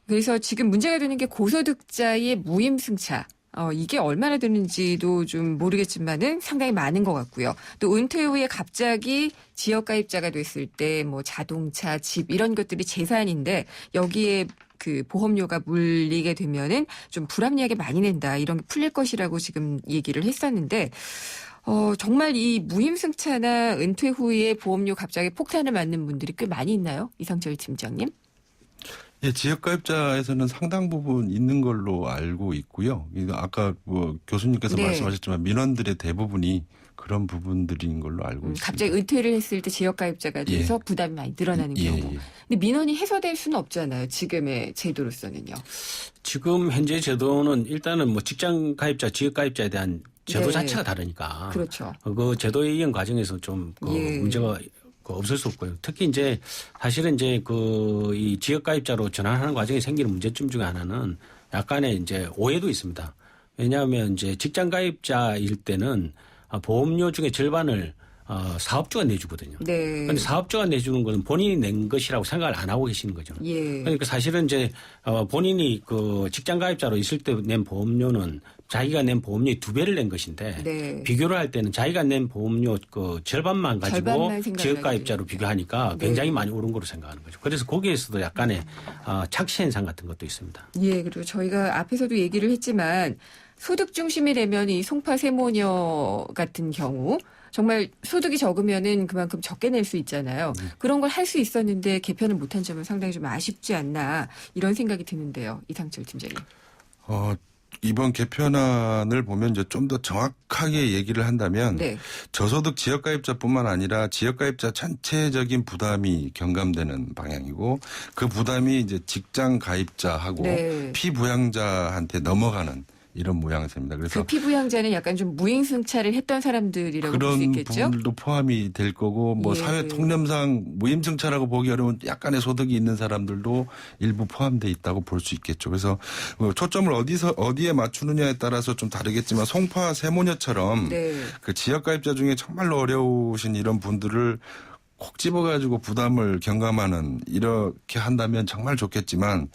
Speaker 2: 그래서 지금 문제가 되는 게 고소득자의 무임승차. 이게 얼마나 되는지도 좀 모르겠지만은 상당히 많은 것 같고요. 또 은퇴 후에 갑자기 지역가입자가 됐을 때 뭐 자동차, 집 이런 것들이 재산인데 여기에 그 보험료가 물리게 되면은 좀 불합리하게 많이 낸다. 이런 게 풀릴 것이라고 지금 얘기를 했었는데 정말 이 무임승차나 은퇴 후에 보험료 갑자기 폭탄을 맞는 분들이 꽤 많이 있나요? 이상철 팀장님?
Speaker 9: 예, 지역가입자에서는 상당 부분 있는 걸로 알고 있고요. 이거 아까 뭐 교수님께서
Speaker 2: 네.
Speaker 9: 말씀하셨지만 민원들의 대부분이 그런 부분들인 걸로 알고 있습니다.
Speaker 2: 갑자기 은퇴를 했을 때 지역가입자가 돼서 부담이 많이 늘어나는 경우. 근데 민원이 해소될 수는 없잖아요. 지금의 제도로서는요.
Speaker 8: 지금 현재 제도는 일단은 뭐 직장 가입자, 지역 가입자에 대한 제도
Speaker 2: 네.
Speaker 8: 자체가 다르니까.
Speaker 2: 그렇죠.
Speaker 8: 그 제도의 이행 과정에서 좀 문제가 없을 수 없고요. 특히 이제 사실은 이제 이 지역 가입자로 전환하는 과정에 생기는 문제점 중에 하나는 약간의 이제 오해도 있습니다. 왜냐하면 이제 직장 가입자일 때는 보험료 중에 절반을 사업주가 내주거든요.
Speaker 2: 네.
Speaker 8: 그런데 사업주가 내주는 것은 본인이 낸 것이라고 생각을 안 하고 계시는 거죠.
Speaker 2: 예.
Speaker 8: 그러니까 사실은 이제 본인이 그 직장 가입자로 있을 때 낸 보험료는 자기가 낸 보험료의 2배를 낸 것인데
Speaker 2: 네.
Speaker 8: 비교를 할 때는 자기가 낸 보험료 그 절반만 가지고 지역가입자로 비교하니까 굉장히 많이 오른 거로 생각하는 거죠. 그래서 거기에서도 약간의 착시 현상 같은 것도 있습니다.
Speaker 2: 예, 그리고 저희가 앞에서도 얘기를 했지만 소득 중심이 되면 이 송파 세모녀 같은 경우 정말 소득이 적으면은 그만큼 적게 낼 수 있잖아요. 그런 걸 할 수 있었는데 개편을 못한 점은 상당히 좀 아쉽지 않나 이런 생각이 드는데요. 이상철 팀장님.
Speaker 9: 이번 개편안을 보면 이제 좀 더 정확하게 얘기를 한다면
Speaker 2: 네.
Speaker 9: 저소득 지역가입자뿐만 아니라 지역가입자 전체적인 부담이 경감되는 방향이고 그 부담이 이제 직장 가입자하고
Speaker 2: 네.
Speaker 9: 피부양자한테 넘어가는 이런 모양새입니다. 그래서
Speaker 2: 그 피부양자는 약간 좀 무임승차를 했던 사람들이라고 볼 수
Speaker 9: 그런
Speaker 2: 있겠죠.
Speaker 9: 부분들도 포함이 될 거고 뭐
Speaker 2: 예.
Speaker 9: 사회 통념상 무임승차라고 보기 어려운 약간의 소득이 있는 사람들도 일부 포함돼 있다고 볼 수 있겠죠. 그래서 초점을 어디에 맞추느냐에 따라서 좀 다르겠지만 송파 세모녀처럼
Speaker 2: 네.
Speaker 9: 그 지역가입자 중에 정말로 어려우신 이런 분들을 콕 집어가지고 부담을 경감하는 이렇게 한다면 정말 좋겠지만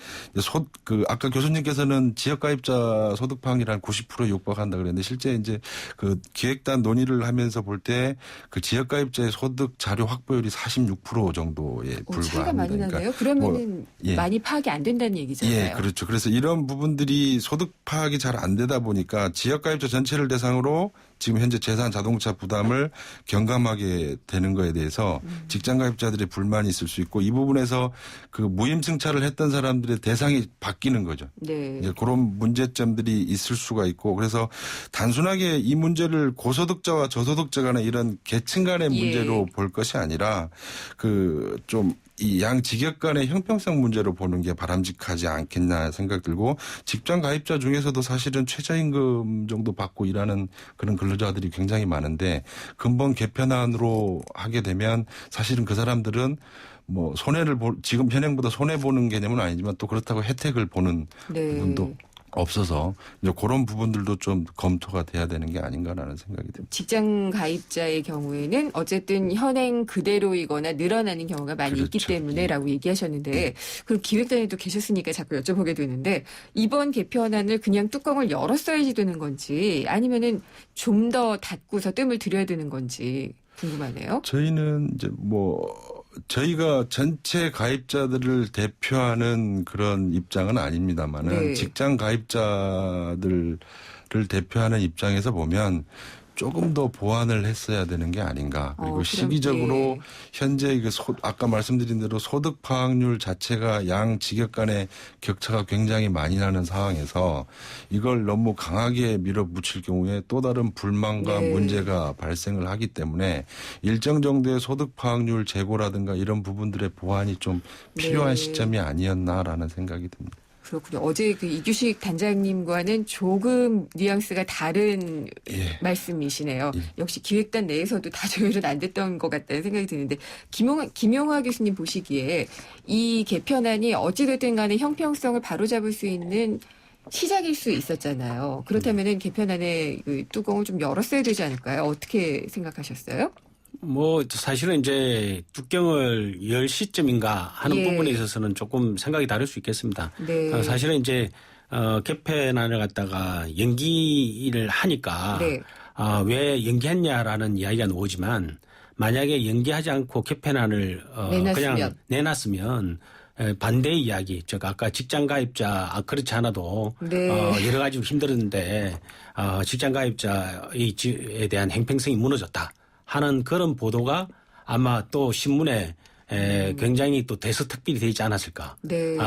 Speaker 9: 아까 교수님께서는 지역가입자 소득파악이란 90% 육박한다 그랬는데 실제 이제 그 기획단 논의를 하면서 볼 때 그 지역가입자의 소득 자료 확보율이 46% 정도에 불과합니다.
Speaker 2: 차이가 많이 나네요. 그러면은
Speaker 9: 예.
Speaker 2: 많이 파악이 안 된다는 얘기잖아요.
Speaker 9: 예, 그렇죠. 그래서 이런 부분들이 소득 파악이 잘 안 되다 보니까 지역가입자 전체를 대상으로 지금 현재 재산 자동차 부담을 경감하게 되는 거에 대해서 직장가입자들의 불만이 있을 수 있고 이 부분에서 그 무임승차를 했던 사람들의 대상이 바뀌는 거죠.
Speaker 2: 네.
Speaker 9: 이제 그런 문제점들이 있을 수가 있고 그래서 단순하게 이 문제를 고소득자와 저소득자 간의 이런 계층 간의 문제로 볼 것이 아니라 그 좀 이 양 직역 간의 형평성 문제로 보는 게 바람직하지 않겠나 생각 들고 직장 가입자 중에서도 사실은 최저임금 정도 받고 일하는 그런 근로자들이 굉장히 많은데 근본 개편안으로 하게 되면 사실은 그 사람들은 뭐 지금 현행보다 손해 보는 개념은 아니지만 또 그렇다고 혜택을 보는 부분도 없어서 이제 그런 부분들도 좀 검토가 돼야 되는 게 아닌가라는 생각이 듭니다.
Speaker 2: 직장 가입자의 경우에는 어쨌든 현행 그대로이거나 늘어나는 경우가 많이 있기 때문에라고 얘기하셨는데 그럼 기획단에도 계셨으니까 자꾸 여쭤보게 되는데 이번 개편안을 그냥 뚜껑을 열었어야지 되는 건지 아니면은 좀 더 닫고서 뜸을 들여야 되는 건지 궁금하네요.
Speaker 9: 저희는 이제 저희가 전체 가입자들을 대표하는 그런 입장은 아닙니다만은 직장 가입자들을 대표하는 입장에서 보면 조금 더 보완을 했어야 되는 게 아닌가. 그리고 시기적으로 현재 아까 말씀드린 대로 소득 파악률 자체가 양 직역 간의 격차가 굉장히 많이 나는 상황에서 이걸 너무 강하게 밀어붙일 경우에 또 다른 불만과 문제가 발생을 하기 때문에 일정 정도의 소득 파악률 제고라든가 이런 부분들의 보완이 좀 필요한 시점이 아니었나라는 생각이 듭니다.
Speaker 2: 그렇군요. 어제 그 이규식 단장님과는 조금 뉘앙스가 다른 말씀이시네요. 역시 기획단 내에서도 다 조율은 안 됐던 것 같다는 생각이 드는데 김용화 교수님 보시기에 이 개편안이 어찌됐든 간에 형평성을 바로잡을 수 있는 시작일 수 있었잖아요. 그렇다면은 개편안의 그 뚜껑을 좀 열었어야 되지 않을까요? 어떻게 생각하셨어요?
Speaker 8: 사실은 이제 뚜껑을 열 시점인가 하는 부분에 있어서는 조금 생각이 다를 수 있겠습니다. 사실은 이제 개편안을 갖다가 연기를 하니까 왜 연기했냐라는 이야기가 나오지만 만약에 연기하지 않고 개편안을 그냥 내놨으면 반대의 이야기, 즉 아까 직장 가입자 그렇지 않아도 여러 가지로 힘들었는데 직장 가입자에 대한 형평성이 무너졌다. 하는 그런 보도가 아마 또 신문에 굉장히 또 대서특필이 되지 않았을까.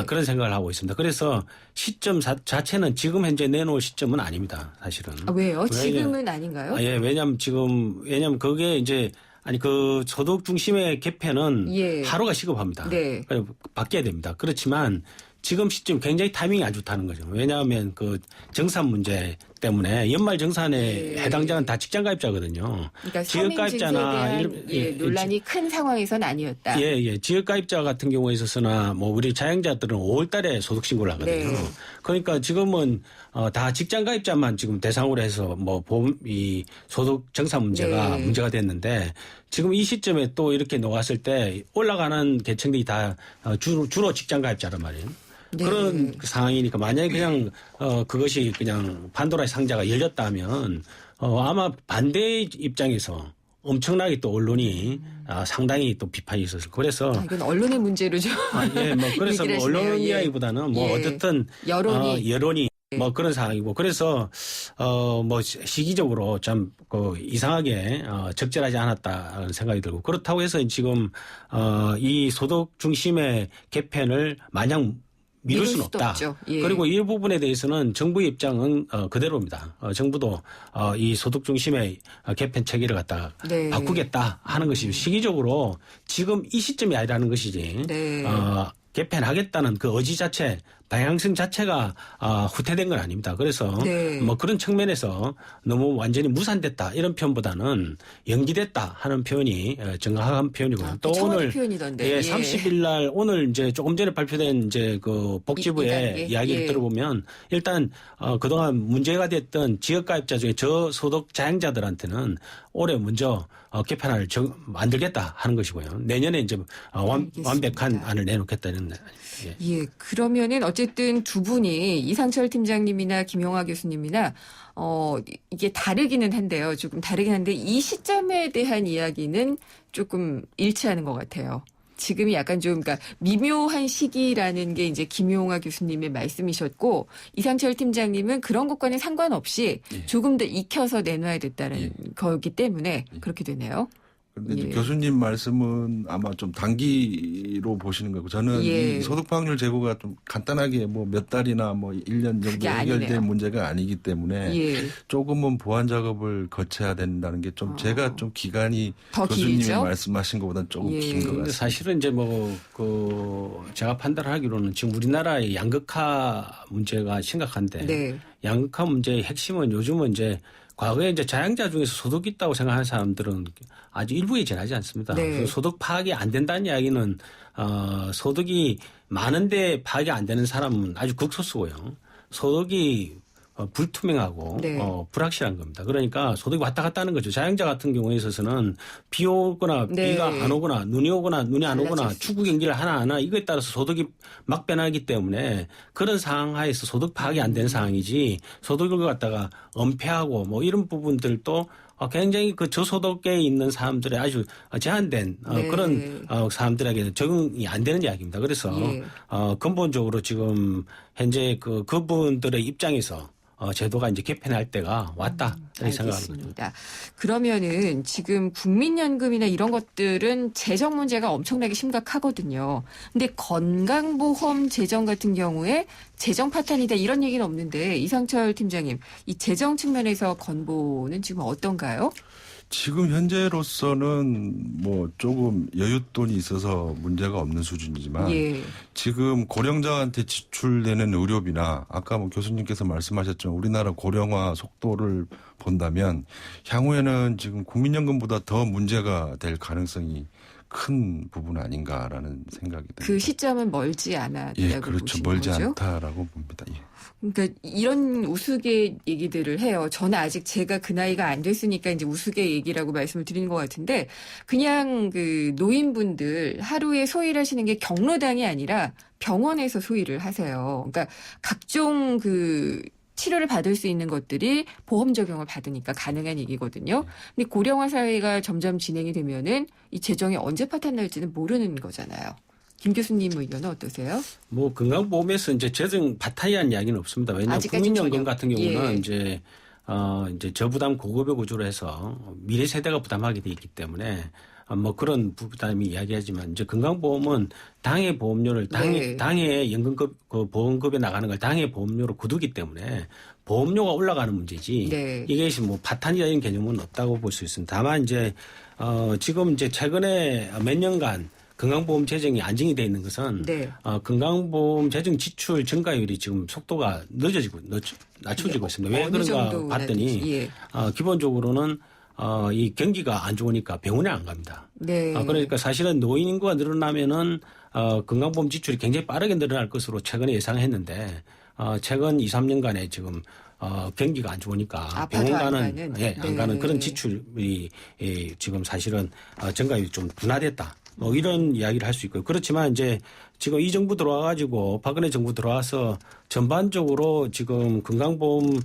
Speaker 8: 그런 생각을 하고 있습니다. 그래서 시점 자체는 지금 현재 내놓을 시점은 아닙니다. 사실은.
Speaker 2: 왜요? 지금은 아닌가요?
Speaker 8: 왜냐면 그게 이제 그 소득 중심의 개편은 하루가 시급합니다. 그래서 바뀌어야 됩니다. 그렇지만 지금 시점 굉장히 타이밍이 안 좋다는 거죠. 왜냐하면 그 정산 문제 때문에 연말 정산에 해당자는 다 직장 가입자거든요.
Speaker 2: 그러니까 지역가입자나 논란이 큰 상황에서는 아니었다.
Speaker 8: 지역 가입자 같은 경우에 있어서나 우리 자영자들은 5월달에 소득 신고를 하거든요. 그러니까 지금은 다 직장 가입자만 지금 대상으로 해서 이 소득 정산 문제가 문제가 됐는데 지금 이 시점에 또 이렇게 놓았을 때 올라가는 계층들이 다 주로 직장 가입자란 말이에요.
Speaker 2: 네.
Speaker 8: 그런 상황이니까 만약에 그냥 그것이 그냥 판도라의 상자가 열렸다면 아마 반대 입장에서 엄청나게 또 언론이 상당히 또 비판이 있었을 거예요. 그래서
Speaker 2: 이건 언론의 문제로 좀
Speaker 8: 예, 뭐 그래서 뭐 언론
Speaker 2: 예.
Speaker 8: 이야기보다는 뭐
Speaker 2: 예.
Speaker 8: 어쨌든 여론이 뭐 그런 상황이고 그래서 뭐 시기적으로 참 이상하게 적절하지 않았다는 생각이 들고 그렇다고 해서 지금 이 소득 중심의 개편을 마냥 미룰 수는 없다.
Speaker 2: 예.
Speaker 8: 그리고 이 부분에 대해서는 정부의 입장은 그대로입니다. 정부도 이 소득 중심의 개편 체계를 갖다가
Speaker 2: 네.
Speaker 8: 바꾸겠다 하는 것이 시기적으로 지금 이 시점이 아니라는 것이지.
Speaker 2: 네.
Speaker 8: 개편하겠다는 그 의지 자체, 방향성 자체가 후퇴된 건 아닙니다. 그래서
Speaker 2: 네.
Speaker 8: 뭐 그런 측면에서 너무 완전히 무산됐다 이런 표현보다는 연기됐다 하는 표현이 정확한 표현이고요. 또 오늘
Speaker 2: 표현이던데.
Speaker 8: 예, 30일 날 오늘 이제 조금 전에 발표된 이제 그 복지부의 이야기를 들어보면 일단 그동안 문제가 됐던 지역가입자 중에 저소득 자영자들한테는 올해 먼저 개편안을 만들겠다 하는 것이고요. 내년에 이제 완벽한 안을 내놓겠다는.
Speaker 2: 예, 그러면은 어쨌든 두 분이 이상철 팀장님이나 김용하 교수님이나 이게 다르기는 한데요. 조금 다르긴 한데 이 시점에 대한 이야기는 조금 일치하는 것 같아요. 지금이 약간 좀 그러니까 미묘한 시기라는 게 이제 김용하 교수님의 말씀이셨고 이상철 팀장님은 그런 것과는 상관없이 조금 더 익혀서 내놔야 됐다는 거기 때문에 그렇게 되네요.
Speaker 9: 그런데 교수님 말씀은 아마 좀 단기로 보시는 거고 저는 이 소득방률 제고가 좀 간단하게 뭐 몇 달이나 뭐 1년 정도 해결될 문제가 아니기 때문에 조금은 보완 작업을 거쳐야 된다는 게 좀 제가 좀 기간이 교수님이
Speaker 2: 길죠?
Speaker 9: 말씀하신 것보다는 조금 긴 것 같습니다.
Speaker 8: 사실은 이제 뭐 제가 판단하기로는 지금 우리나라의 양극화 문제가 심각한데 양극화 문제의 핵심은 요즘은 이제 과거에 이제 자영자 중에서 소득이 있다고 생각하는 사람들은 아주 일부에 지나지 않습니다. 소득 파악이 안 된다는 이야기는 소득이 많은데 파악이 안 되는 사람은 아주 극소수고요. 소득이 불투명하고 불확실한 겁니다. 그러니까 소득이 왔다 갔다 하는 거죠. 자영자 같은 경우에 있어서는 비 오거나 비가 안 오거나 눈이 오거나 눈이 안 오거나 축구 경기를 하나 안 하나 이거에 따라서 소득이 막 변하기 때문에 그런 상황 하에서 소득 파악이 안 되는 상황이지 소득을 갖다가 은폐하고 뭐 이런 부분들도 굉장히 그 저소득에 있는 사람들의 아주 제한된 그런 사람들에게는 적응이 안 되는 이야기입니다. 그래서 근본적으로 지금 현재 그분들의 입장에서 제도가 이제 개편할 때가 왔다 이렇게 생각합니다.
Speaker 2: 그러면은 지금 국민연금이나 이런 것들은 재정 문제가 엄청나게 심각하거든요. 근데 건강보험 재정 같은 경우에 재정 파탄이다 이런 얘기는 없는데 이상철 팀장님, 이 재정 측면에서 건보는 지금 어떤가요?
Speaker 9: 지금 현재로서는 뭐 조금 여윳돈이 있어서 문제가 없는 수준이지만 지금 고령자한테 지출되는 의료비나 아까 뭐 교수님께서 말씀하셨지만 우리나라 고령화 속도를 본다면 향후에는 지금 국민연금보다 더 문제가 될 가능성이 큰 부분 아닌가라는 생각이 듭니다.
Speaker 2: 그 시점은 멀지 않았다고
Speaker 9: 그렇죠.
Speaker 2: 보시는
Speaker 9: 멀지
Speaker 2: 거죠?
Speaker 9: 않다라고 봅니다.
Speaker 2: 그러니까 이런 우스개 얘기들을 해요. 저는 아직 제가 그 나이가 안 됐으니까 이제 우스개 얘기라고 말씀을 드리는 것 같은데 그냥 그 노인분들 하루에 소일하시는 게 경로당이 아니라 병원에서 소일을 하세요. 그러니까 각종 그 치료를 받을 수 있는 것들이 보험 적용을 받으니까 가능한 얘기거든요. 근데 고령화 사회가 점점 진행이 되면은 이 재정이 언제 파탄 날지는 모르는 거잖아요. 김 교수님 의견은 어떠세요?
Speaker 8: 뭐 건강보험에서 이제 재정 파탄이라는 이야기는 없습니다. 왜냐하면 국민연금 같은 경우는 이제 저부담 고급여 구조로 해서 미래 세대가 부담하게 돼 있기 때문에 뭐 그런 부담이 이야기하지만 이제 건강보험은 당해 보험료를 당해 연금급 그 보험급에 나가는 걸 당해 보험료로 거두기 때문에 보험료가 올라가는 문제지 이게 뭐 파탄이나 이런 개념은 없다고 볼 수 있습니다. 다만 이제 지금 이제 최근에 몇 년간 건강보험 재정이 안정이 돼 있는 것은 건강보험 재정 지출 증가율이 지금 속도가 낮춰지고 있습니다. 왜 그런가 봤더니 기본적으로는 이 경기가 안 좋으니까 병원에 안 갑니다. 그러니까 사실은 노인 인구가 늘어나면은 건강보험 지출이 굉장히 빠르게 늘어날 것으로 최근에 예상했는데 최근 2, 3년간에 지금 경기가 안 좋으니까 병원 가는 안 가는 그런 지출이 지금 사실은 증가율이 좀 둔화됐다. 뭐 이런 이야기를 할 수 있고요. 그렇지만 이제 지금 이 정부 들어와가지고 박근혜 정부 들어와서 전반적으로 지금 건강보험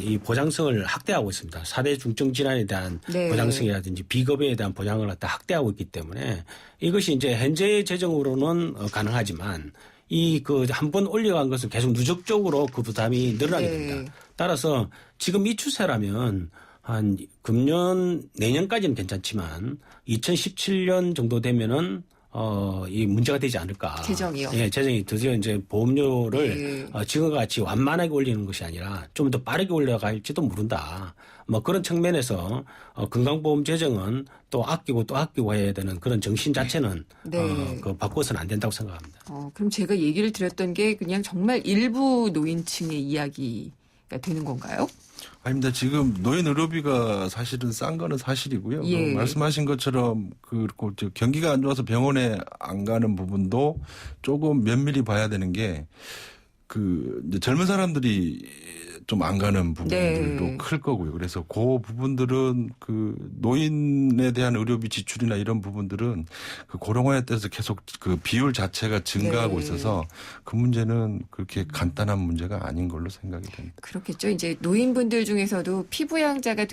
Speaker 8: 이 보장성을 확대하고 있습니다. 4대 중증 질환에 대한
Speaker 2: 네.
Speaker 8: 보장성이라든지 비급여에 대한 보장을 갖다 확대하고 있기 때문에 이것이 이제 현재 재정으로는 가능하지만 이 그 한 번 올려간 것은 계속 누적적으로 그 부담이 늘어나게 됩니다. 따라서 지금 이 추세라면 한 금년 내년까지는 괜찮지만 2017년 정도 되면은 이 문제가 되지 않을까.
Speaker 2: 재정이요.
Speaker 8: 예, 재정이 드디어 이제 보험료를 지금과 같이 완만하게 올리는 것이 아니라 좀 더 빠르게 올라갈지도 모른다. 뭐 그런 측면에서 건강보험 재정은 또 아끼고 해야 되는 그런 정신 자체는 그 바꿔서는 안 된다고 생각합니다.
Speaker 2: 그럼 제가 얘기를 드렸던 게 그냥 정말 일부 노인층의 이야기가 되는 건가요?
Speaker 9: 아닙니다. 지금 노인 의료비가 사실은 싼 거는 사실이고요.
Speaker 2: 예.
Speaker 9: 말씀하신 것처럼 그리고 경기가 안 좋아서 병원에 안 가는 부분도 조금 면밀히 봐야 되는 게 그 이제 젊은 사람들이 좀 안 가는 부분들도 클 거고요. 그래서 그 부분들은 그 노인에 대한 의료비 지출이나 이런 부분들은 그 고령화에 따라서 계속 그 비율 자체가 증가하고 있어서 그 문제는 그렇게 간단한 문제가 아닌 걸로 생각이 됩니다.
Speaker 2: 그렇겠죠. 이제 노인분들 중에서도 피부양자가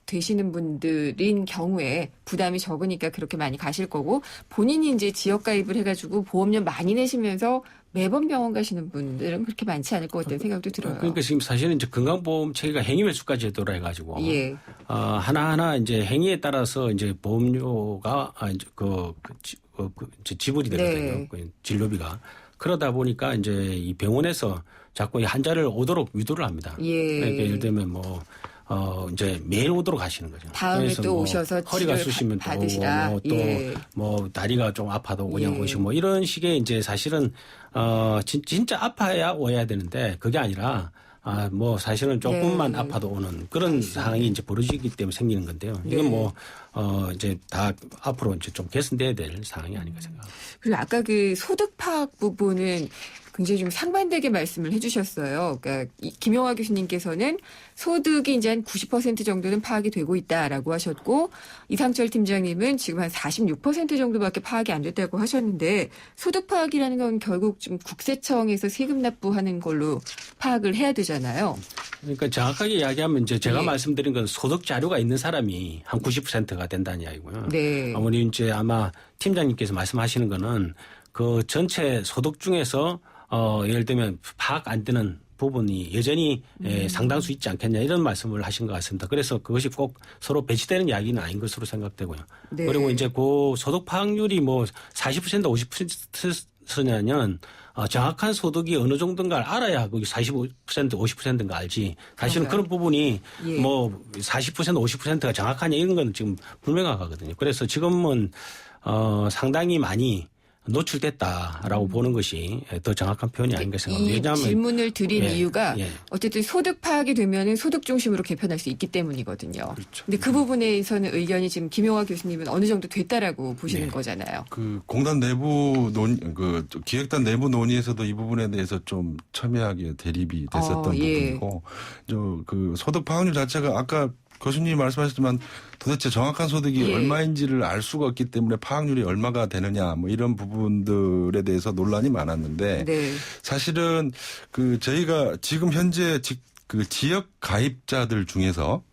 Speaker 2: 되시는 분들인 경우에 부담이 적으니까 그렇게 많이 가실 거고 본인이 이제 지역가입을 해가지고 보험료 많이 내시면서 매번 병원 가시는 분들은 그렇게 많지 않을 것 같다는 생각도 들어요.
Speaker 8: 그러니까 지금 사실은 이제 건강보험 체계가 행위매수까지 제도라 해가지고 하나하나 이제 행위에 따라서 이제 보험료가 이제 지불이 되거든요. 그 진료비가. 그러다 보니까 이제 이 병원에서 자꾸 이 환자를 오도록 유도를 합니다. 그러니까 예를 들면 이제 매일 오도록 하시는 거죠.
Speaker 2: 다음에
Speaker 8: 그래서
Speaker 2: 또 오셔서
Speaker 8: 허리가 쑤시면 또
Speaker 2: 받으시라.
Speaker 8: 오고 또 다리가 좀 아파도 그냥 오시고 뭐 이런 식의 이제 사실은 진짜 아파야 오야 되는데 그게 아니라 사실은 조금만 아파도 오는 그런 상황이 이제 벌어지기 때문에 생기는 건데요. 이건 이제 다 앞으로 이제 좀 개선돼야 될 상황이 아닌가 생각합니다.
Speaker 2: 그리고 아까 그 소득 파악 부분은 굉장히 좀 상반되게 말씀을 해주셨어요. 그러니까 김영하 교수님께서는 소득이 이제 한 90% 정도는 파악이 되고 있다라고 하셨고 이상철 팀장님은 지금 한 46% 정도밖에 파악이 안 됐다고 하셨는데 소득 파악이라는 건 결국 좀 국세청에서 세금 납부하는 걸로 파악을 해야 되잖아요.
Speaker 8: 그러니까 정확하게 이야기하면 이제 제가 말씀드린 건 소득 자료가 있는 사람이 한 90%가 된다는 이야기고요. 아무리 이제 아마 팀장님께서 말씀하시는 거는 그 전체 소득 중에서 예를 들면 파악 안 되는 부분이 여전히 상당수 있지 않겠냐 이런 말씀을 하신 것 같습니다. 그래서 그것이 꼭 서로 배치되는 이야기는 아닌 것으로 생각되고요. 그리고 이제 그 소득 파악률이 40% 50%냐면 정확한 소득이 어느 정도인가를 알아야 거기 40% 50%인가 알지. 사실은 그런 부분이 40% 50%가 정확하냐 이런 건 지금 불명확하거든요. 그래서 지금은 상당히 많이 노출됐다라고 보는 것이 더 정확한 표현이 아닌가 생각합니다.
Speaker 2: 왜냐하면 질문을 드린 이유가 어쨌든 소득 파악이 되면은 소득 중심으로 개편할 수 있기 때문이거든요. 근데 그 부분에서는 의견이 지금 김용하 교수님은 어느 정도 됐다라고 보시는 거잖아요.
Speaker 9: 그 공단 내부 기획단 내부 논의에서도 이 부분에 대해서 좀 첨예하게 대립이 됐었던 부분이고, 그 소득 파악률 자체가 아까 교수님이 말씀하셨지만 도대체 정확한 소득이 얼마인지를 알 수가 없기 때문에 파악률이 얼마가 되느냐 이런 부분들에 대해서 논란이 많았는데 사실은 그 저희가 지금 현재 그 지역 가입자들 중에서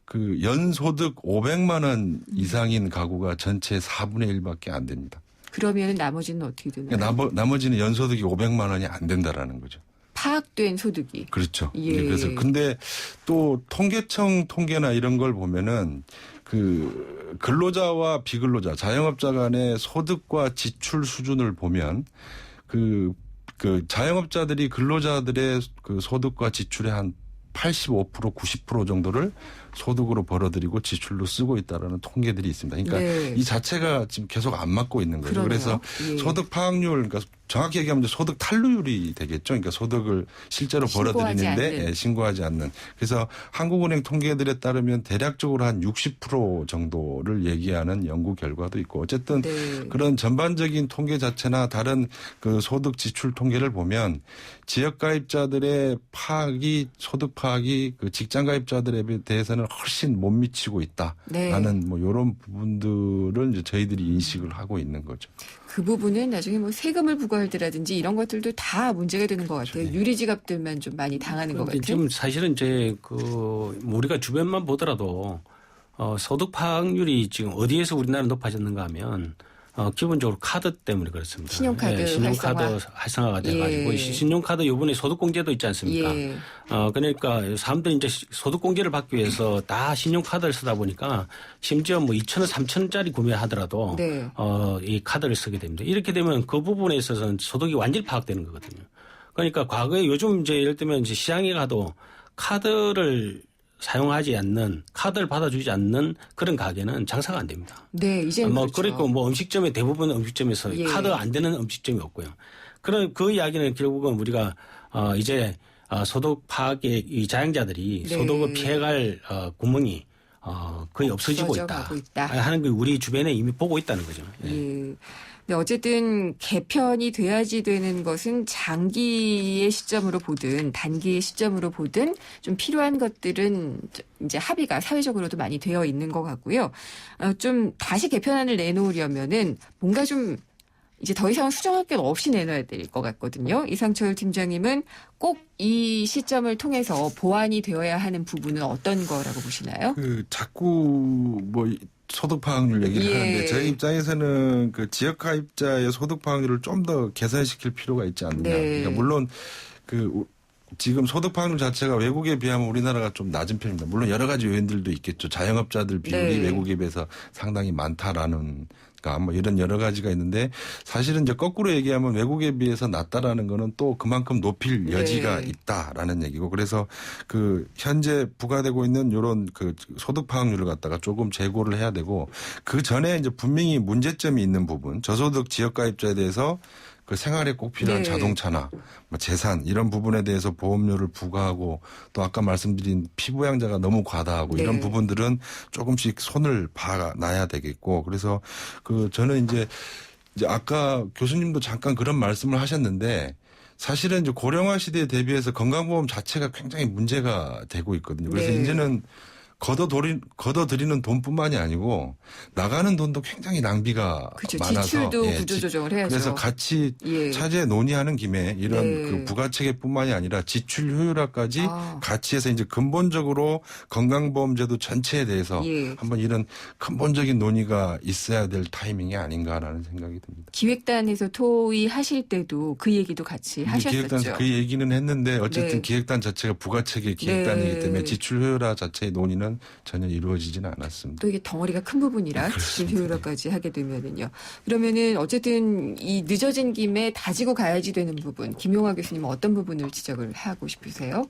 Speaker 9: 그 연소득 500만 원 이상인 가구가 전체 4분의 1밖에 안 됩니다.
Speaker 2: 그러면 나머지는 어떻게 되나요?
Speaker 9: 나머지는 연소득이 500만 원이 안 된다라는 거죠.
Speaker 2: 파악된 소득이.
Speaker 9: 그렇죠. 그래서 근데 또 통계청 통계나 이런 걸 보면은 그 근로자와 비근로자, 자영업자 간의 소득과 지출 수준을 보면 그 자영업자들이 근로자들의 그 소득과 지출의 한 85% 90% 정도를 소득으로 벌어들이고 지출로 쓰고 있다라는 통계들이 있습니다. 그러니까 이 자체가 지금 계속 안 맞고 있는 거죠. 그래서 소득 파악률, 그러니까 정확히 얘기하면 소득 탄루율이 되겠죠. 그러니까 소득을 실제로 벌어들이는데 신고하지 않는. 그래서 한국은행 통계들에 따르면 대략적으로 한 60% 정도를 얘기하는 연구 결과도 있고 어쨌든 그런 전반적인 통계 자체나 다른 그 소득 지출 통계를 보면 지역 가입자들의 소득 파악이 그 직장 가입자들에 대해서는 수준을 훨씬 못 미치고 있다라는
Speaker 2: 네.
Speaker 9: 뭐 이런 부분들을 이제 저희들이 인식을 하고 있는 거죠.
Speaker 2: 그 부분은 나중에 뭐 세금을 부과할 때라든지 이런 것들도 다 문제가 되는 것 같아요. 유리지갑들만 좀 많이 당하는 것 같아요.
Speaker 8: 지금 사실은 이제 우리가 주변만 보더라도 소득 파악률이 지금 어디에서 우리나라 높아졌는가 하면 기본적으로 카드 때문에 그렇습니다.
Speaker 2: 신용카드
Speaker 8: 예, 신용카드 활성화가 돼가지고
Speaker 2: 예.
Speaker 8: 신용카드 요번에 소득공제도 있지 않습니까?
Speaker 2: 예.
Speaker 8: 그러니까 사람들이 이제 소득공제를 받기 위해서 다 신용카드를 쓰다 보니까 심지어 뭐 2,000원, 3,000원짜리 구매하더라도
Speaker 2: 네.
Speaker 8: 이 카드를 쓰게 됩니다. 이렇게 되면 그 부분에 있어서는 소득이 완전히 파악되는 거거든요. 그러니까 과거에 요즘 이제 예를 들면 이제 시장에 가도 카드를 사용하지 않는 카드를 받아주지 않는 그런 가게는 장사가 안 됩니다.
Speaker 2: 네, 이제는
Speaker 8: 뭐
Speaker 2: 그렇죠.
Speaker 8: 그리고 뭐 음식점에 대부분 음식점에서
Speaker 2: 예.
Speaker 8: 카드 안 되는 음식점이 없고요. 그런 그 이야기는 결국은 우리가 이제 소득 파악의 이 자영자들이
Speaker 2: 네.
Speaker 8: 소득을 피해갈 구멍이 거의 없어지고
Speaker 2: 가고
Speaker 8: 있다
Speaker 2: 있다.
Speaker 8: 하는 걸 우리 주변에 이미 보고 있다는 거죠. 예.
Speaker 2: 예. 근데 어쨌든 개편이 돼야지 되는 것은 장기의 시점으로 보든 단기의 시점으로 보든 좀 필요한 것들은 이제 합의가 사회적으로도 많이 되어 있는 것 같고요. 좀 다시 개편안을 내놓으려면은 뭔가 좀 이제 더 이상 수정할 게 없이 내놔야 될 것 같거든요. 이상철 팀장님은 꼭 이 시점을 통해서 보완이 되어야 하는 부분은 어떤 거라고 보시나요?
Speaker 9: 자꾸 뭐 소득 파악률 얘기를
Speaker 2: 예.
Speaker 9: 하는데 저희 입장에서는 그 지역 가입자의 소득 파악률을 좀 더 개선시킬 필요가 있지 않느냐.
Speaker 2: 네.
Speaker 9: 그러니까 물론 지금 소득 파악률 자체가 외국에 비하면 우리나라가 좀 낮은 편입니다. 물론 여러 가지 요인들도 있겠죠. 자영업자들 비율이
Speaker 2: 네.
Speaker 9: 외국에 비해서 상당히 많다라는 뭐 이런 여러 가지가 있는데 사실은 이제 거꾸로 얘기하면 외국에 비해서 낮다라는 거는 또 그만큼 높일 여지가
Speaker 2: 네.
Speaker 9: 있다라는 얘기고 그래서 현재 부과되고 있는 이런 소득 파악률을 갖다가 조금 재고를 해야 되고 그 전에 이제 분명히 문제점이 있는 부분 저소득 지역 가입자에 대해서 그 생활에 꼭 필요한
Speaker 2: 네.
Speaker 9: 자동차나 뭐 재산 이런 부분에 대해서 보험료를 부과하고 또 아까 말씀드린 피부양자가 너무 과다하고
Speaker 2: 네.
Speaker 9: 이런 부분들은 조금씩 손을 봐놔야 되겠고 그래서 저는 이제 아까 교수님도 잠깐 그런 말씀을 하셨는데 사실은 이제 고령화 시대에 대비해서 건강보험 자체가 굉장히 문제가 되고 있거든요. 그래서
Speaker 2: 네.
Speaker 9: 이제는 걷어들이는 돈뿐만이 아니고 나가는 돈도 굉장히 낭비가
Speaker 2: 그렇죠.
Speaker 9: 많아서
Speaker 2: 지출도 구조조정을 해야죠.
Speaker 9: 그래서 같이
Speaker 2: 예.
Speaker 9: 차제 논의하는 김에 이런
Speaker 2: 네.
Speaker 9: 부가체계뿐만이 아니라 지출 효율화까지
Speaker 2: 아.
Speaker 9: 같이 해서 이제 근본적으로 건강보험제도 전체에 대해서
Speaker 2: 예.
Speaker 9: 한번 이런 근본적인 논의가 있어야 될 타이밍이 아닌가라는 생각이 듭니다.
Speaker 2: 기획단에서 토의하실 때도 그 얘기도 같이 하셨었죠.
Speaker 9: 기획단에서 그 얘기는 했는데 어쨌든
Speaker 2: 네.
Speaker 9: 기획단 자체가 부가체계 기획단이기
Speaker 2: 네.
Speaker 9: 때문에 지출 효율화 자체의 논의는 전혀 이루어지지는 않았습니다.
Speaker 2: 또 이게 덩어리가 큰 부분이라 지출
Speaker 9: 그렇습니다.
Speaker 2: 효율화까지 하게 되면은요. 그러면은 어쨌든 이 늦어진 김에 다지고 가야지 되는 부분, 김용화 교수님은 어떤 부분을 지적을 하고 싶으세요?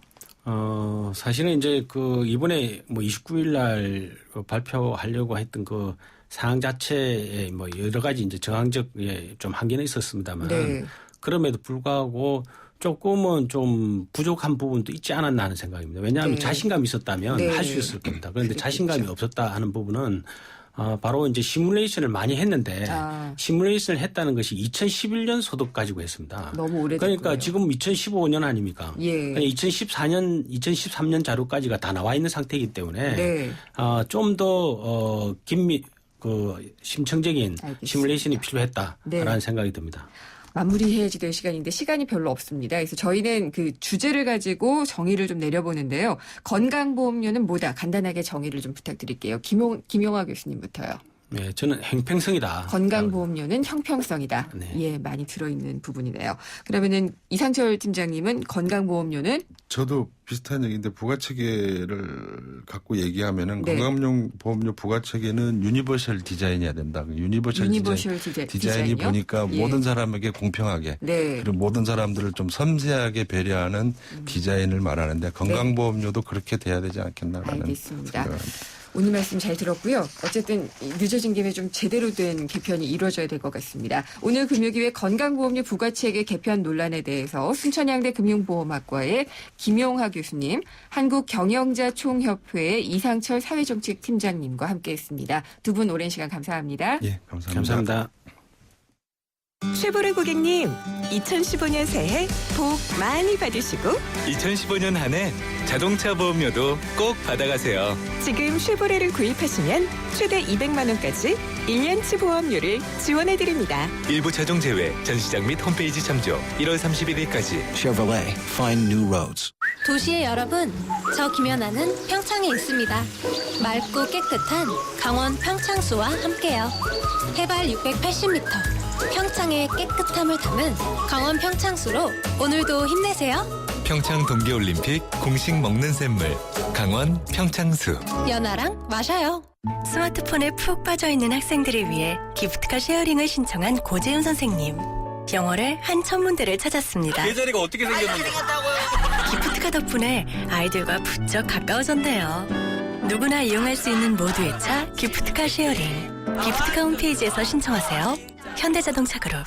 Speaker 8: 사실은 이제 이번에 뭐 29일 날 발표하려고 했던 그 사항 자체에 뭐 여러 가지 이제 정황적 좀 한계는 있었습니다만
Speaker 2: 네.
Speaker 8: 그럼에도 불구하고 조금은 좀 부족한 부분도 있지 않았나 하는 생각입니다. 왜냐하면
Speaker 2: 네.
Speaker 8: 자신감이 있었다면
Speaker 2: 네.
Speaker 8: 할 수 있을 겁니다. 그런데
Speaker 2: 그렇겠죠.
Speaker 8: 자신감이 없었다 하는 부분은 바로 이제 시뮬레이션을 많이 했는데 시뮬레이션을 했다는 것이 2011년 소득 가지고 했습니다.
Speaker 2: 너무 오래됐고요.
Speaker 8: 그러니까 지금 2015년 아닙니까?
Speaker 2: 예.
Speaker 8: 2013년 자료까지가 다 나와 있는 상태이기 때문에
Speaker 2: 네.
Speaker 8: 좀 더 심층적인
Speaker 2: 알겠습니다.
Speaker 8: 시뮬레이션이 필요했다라는
Speaker 2: 네.
Speaker 8: 생각이 듭니다.
Speaker 2: 마무리해야지 될 시간인데 시간이 별로 없습니다. 그래서 저희는 그 주제를 가지고 정의를 좀 내려보는데요. 건강보험료는 뭐다? 간단하게 정의를 좀 부탁드릴게요. 김용화 교수님부터요.
Speaker 8: 네, 저는 행평성이다.
Speaker 2: 건강보험료는 형평성이다.
Speaker 8: 네.
Speaker 2: 예, 많이 들어있는 부분이네요. 그러면은 이상철 팀장님은 건강보험료는?
Speaker 9: 저도 비슷한 얘기인데 부가체계를 갖고 얘기하면은
Speaker 2: 네.
Speaker 9: 건강보험료 부가체계는 유니버셜 디자인이어야 된다. 유니버셜 디자인이
Speaker 2: 디자인이요?
Speaker 9: 보니까
Speaker 2: 예.
Speaker 9: 모든 사람에게 공평하게
Speaker 2: 네.
Speaker 9: 그리고 모든 사람들을 좀 섬세하게 배려하는 디자인을 말하는데 건강보험료도 그렇게 돼야 되지 않겠나라는
Speaker 2: 알겠습니다.
Speaker 9: 생각을 합니다.
Speaker 2: 오늘 말씀 잘 들었고요. 어쨌든 늦어진 김에 좀 제대로 된 개편이 이루어져야 될 것 같습니다. 오늘 금요기회 건강보험료 부가체계 개편 논란에 대해서 순천향대 금융보험학과의 김용하 교수님, 한국경영자총협회의 이상철 사회정책팀장님과 함께했습니다. 두 분 오랜 시간 감사합니다.
Speaker 9: 예, 감사합니다.
Speaker 8: 감사합니다.
Speaker 5: 쉐보레 고객님, 2015년 새해 복 많이 받으시고
Speaker 10: 2015년 한 해 자동차 보험료도 꼭 받아가세요.
Speaker 5: 지금 쉐보레를 구입하시면 최대 200만 원까지 1년치 보험료를 지원해드립니다.
Speaker 10: 일부 차종 제외, 전시장 및 홈페이지 참조. 1월 31일까지.
Speaker 12: Chevrolet, find new roads.
Speaker 1: 도시의 여러분, 저 김연아는 평창에 있습니다. 맑고 깨끗한 강원 평창수와 함께요. 해발 680m, 평창의 깨끗함을 담은 강원 평창수로 오늘도 힘내세요.
Speaker 10: 평창 동계올림픽 공식 먹는 샘물. 강원 평창수.
Speaker 1: 연아랑 마셔요.
Speaker 5: 스마트폰에 푹 빠져있는 학생들을 위해 기프트카 쉐어링을 신청한 고재훈 선생님. 영어를 한 천문대를 찾았습니다.
Speaker 10: 계자리가 어떻게 생겼는데?
Speaker 5: 기프트카 덕분에 아이들과 부쩍 가까워졌네요. 누구나 이용할 수 있는 모두의 차 기프트카 쉐어링. 기프트카 홈페이지에서 신청하세요. 현대자동차그룹.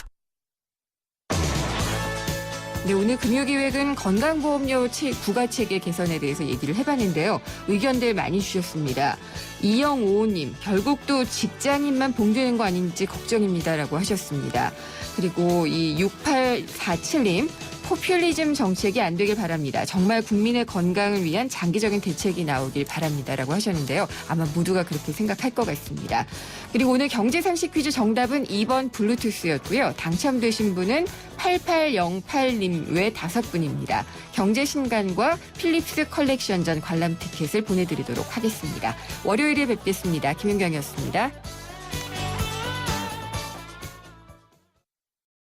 Speaker 2: 네, 오늘 금요기획은 건강보험료 부과체계 개선에 대해서 얘기를 해봤는데요. 의견들 많이 주셨습니다. 이영오님, 결국 또 직장인만 봉되는 거 아닌지 걱정입니다라고 하셨습니다. 그리고 이 6847님, 포퓰리즘 정책이 안 되길 바랍니다. 정말 국민의 건강을 위한 장기적인 대책이 나오길 바랍니다라고 하셨는데요. 아마 모두가 그렇게 생각할 것 같습니다. 그리고 오늘 경제상식 퀴즈 정답은 2번 블루투스였고요. 당첨되신 분은 8808님 외 5분입니다. 경제신간과 필립스 컬렉션전 관람 티켓을 보내드리도록 하겠습니다. 월요일에 뵙겠습니다. 김은경이었습니다.